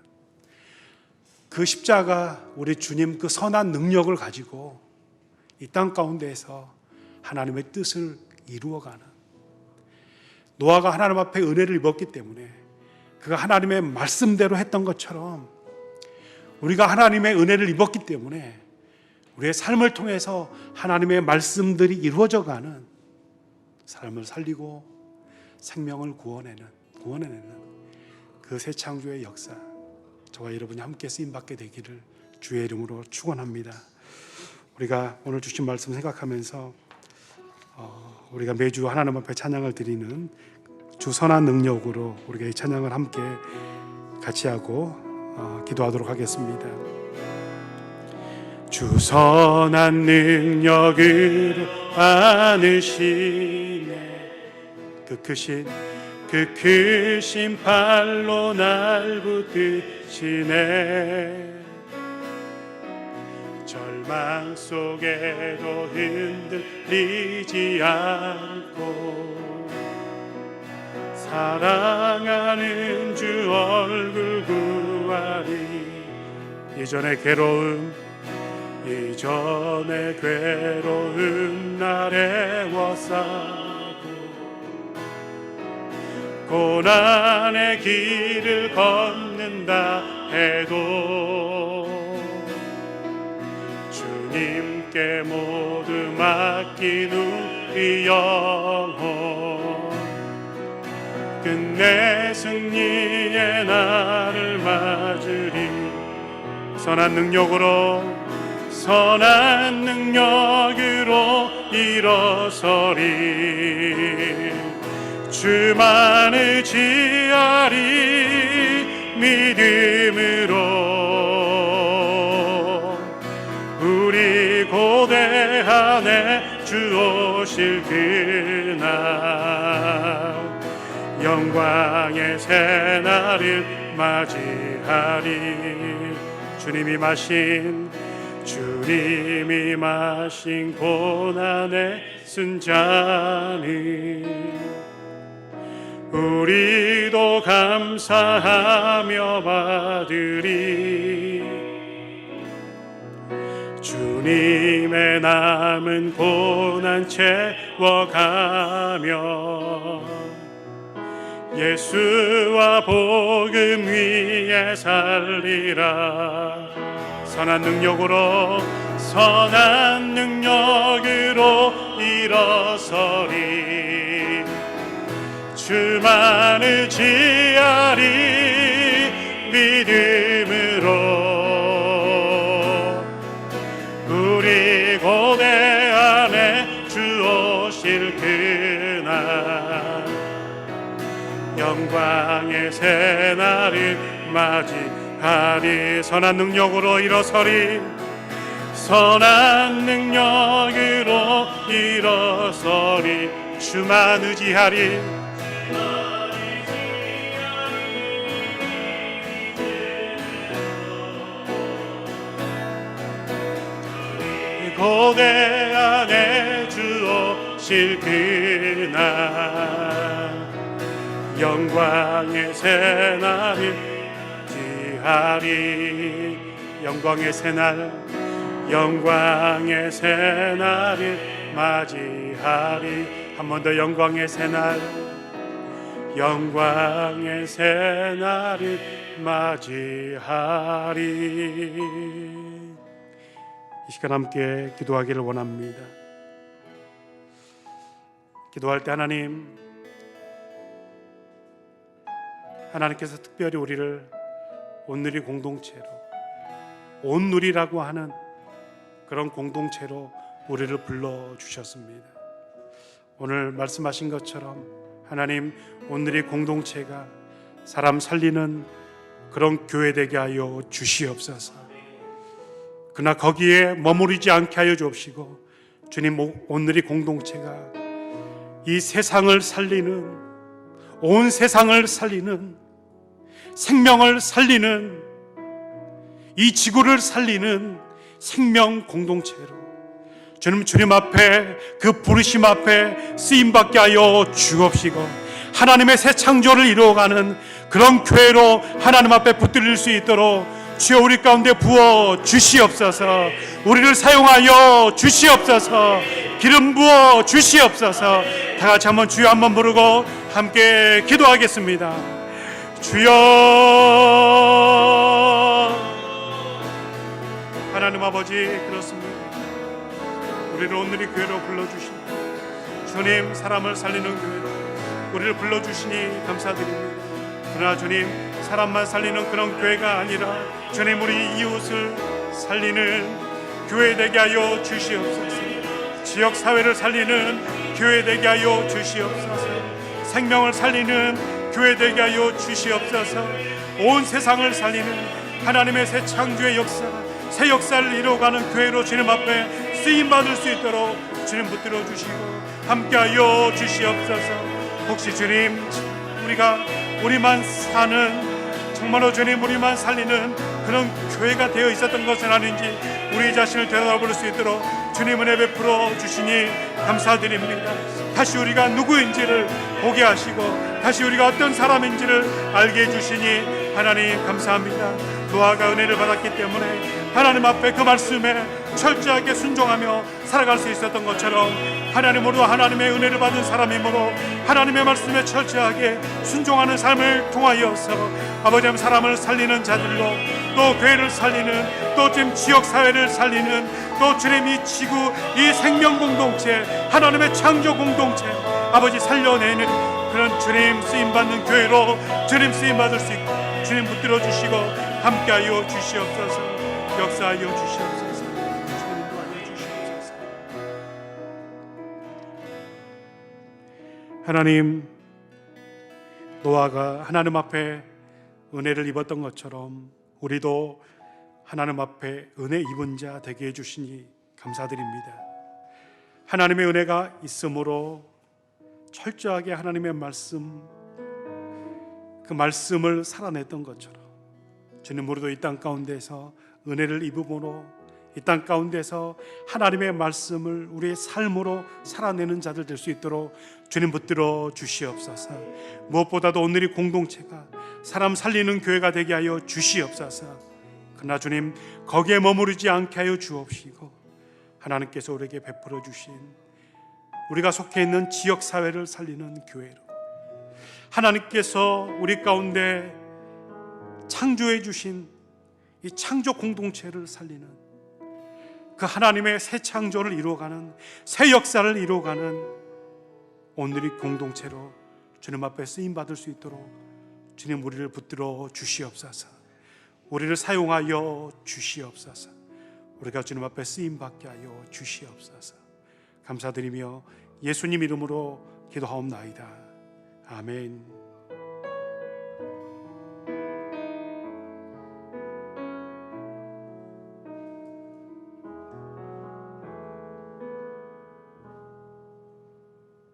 그 십자가, 우리 주님 그 선한 능력을 가지고 이 땅 가운데에서 하나님의 뜻을 이루어가는, 노아가 하나님 앞에 은혜를 입었기 때문에 그가 하나님의 말씀대로 했던 것처럼 우리가 하나님의 은혜를 입었기 때문에 우리의 삶을 통해서 하나님의 말씀들이 이루어져가는, 삶을 살리고 생명을 구원해내는 그 새 창조의 역사, 저와 여러분이 함께 쓰임받게 되기를 주의 이름으로 축원합니다. 우리가 오늘 주신 말씀 생각하면서 우리가 매주 하나님 앞에 찬양을 드리는 주 선한 능력으로 우리가 이 찬양을 함께 같이 하고 기도하도록 하겠습니다. 주 선한 능력으로 안으시네, 그 크신 팔로 날 붙드시네. 절망 속에도 흔들리지 않고 사랑하는 주 얼굴 구하리. 이전의 괴로움 날에 워싸고 고난의 길을 걷는다 해도 주님께 모두 맡긴 우리 영혼, 끝내 승리의 날을 맞으리. 선한 능력으로 일어서리. 주만 의지하리 믿음으로. 우리 고대 안에 주 오실 그날 영광의 새날을 맞이하리. 주님이 마신 고난의 순잔을 우리도 감사하며 받으리. 주님의 남은 고난 채워가며 예수와 복음 위에 살리라. 선한 능력으로 일어서리. 주만 의지하리 믿음으로. 우리 고대 안에 주 오실 그날 영광의 새날을 맞이하리. 선한 능력으로 일어서리. 선한 능력으로 일어서리. 주만 의지하리. 고대 안에 주 오실 그 새날 영광의 새날이 지하리 영광의 새날 영광의 새날이 맞이하리 한 번 더 영광의 새날 영광의 새날이 맞이하리 이 시간 함께 기도하기를 원합니다. 기도할 때 하나님께서 특별히 우리를 온누리 공동체로 온누리라고 하는 그런 공동체로 우리를 불러주셨습니다. 오늘 말씀하신 것처럼 하나님 온누리 공동체가 사람 살리는 그런 교회 되게 하여 주시옵소서. 그러나 거기에 머무르지 않게 하여 주옵시고 주님 온누리 공동체가 이 세상을 살리는 온 세상을 살리는 생명을 살리는 이 지구를 살리는 생명 공동체로 주님 앞에 그 부르심 앞에 쓰임받게 하여 주옵시고 하나님의 새 창조를 이루어가는 그런 교회로 하나님 앞에 붙들릴 수 있도록 주여 우리 가운데 부어 주시옵소서. 우리를 사용하여 주시옵소서. 기름 부어 주시옵소서. 다 같이 한번 주여 한번 부르고 함께 기도하겠습니다. 주여 하나님 아버지 그렇습니다. 우리를 오늘이 교회로 불러주신 주님 사람을 살리는 교회로 우리를 불러주시니 감사드립니다. 그러나 주님 사람만 살리는 그런 교회가 아니라 주님 우리 이웃을 살리는 교회 되게 하여 주시옵소서. 지역사회를 살리는 교회 되게 하여 주시옵소서. 생명을 살리는 교회 되게 하여 주시옵소서. 온 세상을 살리는 하나님의 새 창조의 역사 새 역사를 이루어가는 교회로 주님 앞에 쓰임받을 수 있도록 주님 붙들어 주시고 함께하여 주시옵소서. 혹시 주님 우리만 사는 정말로 주님 우리만 살리는 그런 교회가 되어 있었던 것은 아닌지 우리 자신을 되돌아볼 수 있도록 주님 은혜 베풀어 주시니 감사드립니다. 다시 우리가 누구인지를 보게 하시고 다시 우리가 어떤 사람인지를 알게 해주시니 하나님 감사합니다. 노아가 은혜를 받았기 때문에 하나님 앞에 그 말씀에 철저하게 순종하며 살아갈 수 있었던 것처럼 하나님으로 하나님의 은혜를 받은 사람이므로 하나님의 말씀에 철저하게 순종하는 삶을 통하여서 아버지 하나님 사람을 살리는 자들로 또 교회를 살리는 또 지금 지역사회를 살리는 또 주님 이 지구 이 생명 공동체 하나님의 창조 공동체 아버지 살려내는 그런 주님 쓰임받는 교회로 주님 쓰임받을 수 있고 주님 붙들어 주시고 함께하여 주시옵소서. 역사하여 주시옵소서. 주님 도와여 주시옵소서. 하나님 노아가 하나님 앞에 은혜를 입었던 것처럼 우리도 하나님 앞에 은혜 입은 자 되게 해주시니 감사드립니다. 하나님의 은혜가 있으므로 철저하게 하나님의 말씀 그 말씀을 살아냈던 것처럼 주님 우리도 이 땅 가운데서 은혜를 입음으로 이 땅 가운데서 하나님의 말씀을 우리의 삶으로 살아내는 자들 될 수 있도록 주님 붙들어 주시옵소서. 무엇보다도 오늘 이 공동체가 사람 살리는 교회가 되게 하여 주시옵소서. 그러나 주님 거기에 머무르지 않게 하여 주옵시고 하나님께서 우리에게 베풀어 주신 우리가 속해 있는 지역사회를 살리는 교회로 하나님께서 우리 가운데 창조해 주신 이 창조 공동체를 살리는 그 하나님의 새 창조를 이루어가는 새 역사를 이루어가는 오늘의 공동체로 주님 앞에 쓰임받을 수 있도록 주님 우리를 붙들어 주시옵소서. 우리를 사용하여 주시옵소서. 우리가 주님 앞에 쓰임받게 하여 주시옵소서. 감사드리며 예수님 이름으로 기도하옵나이다. 아멘.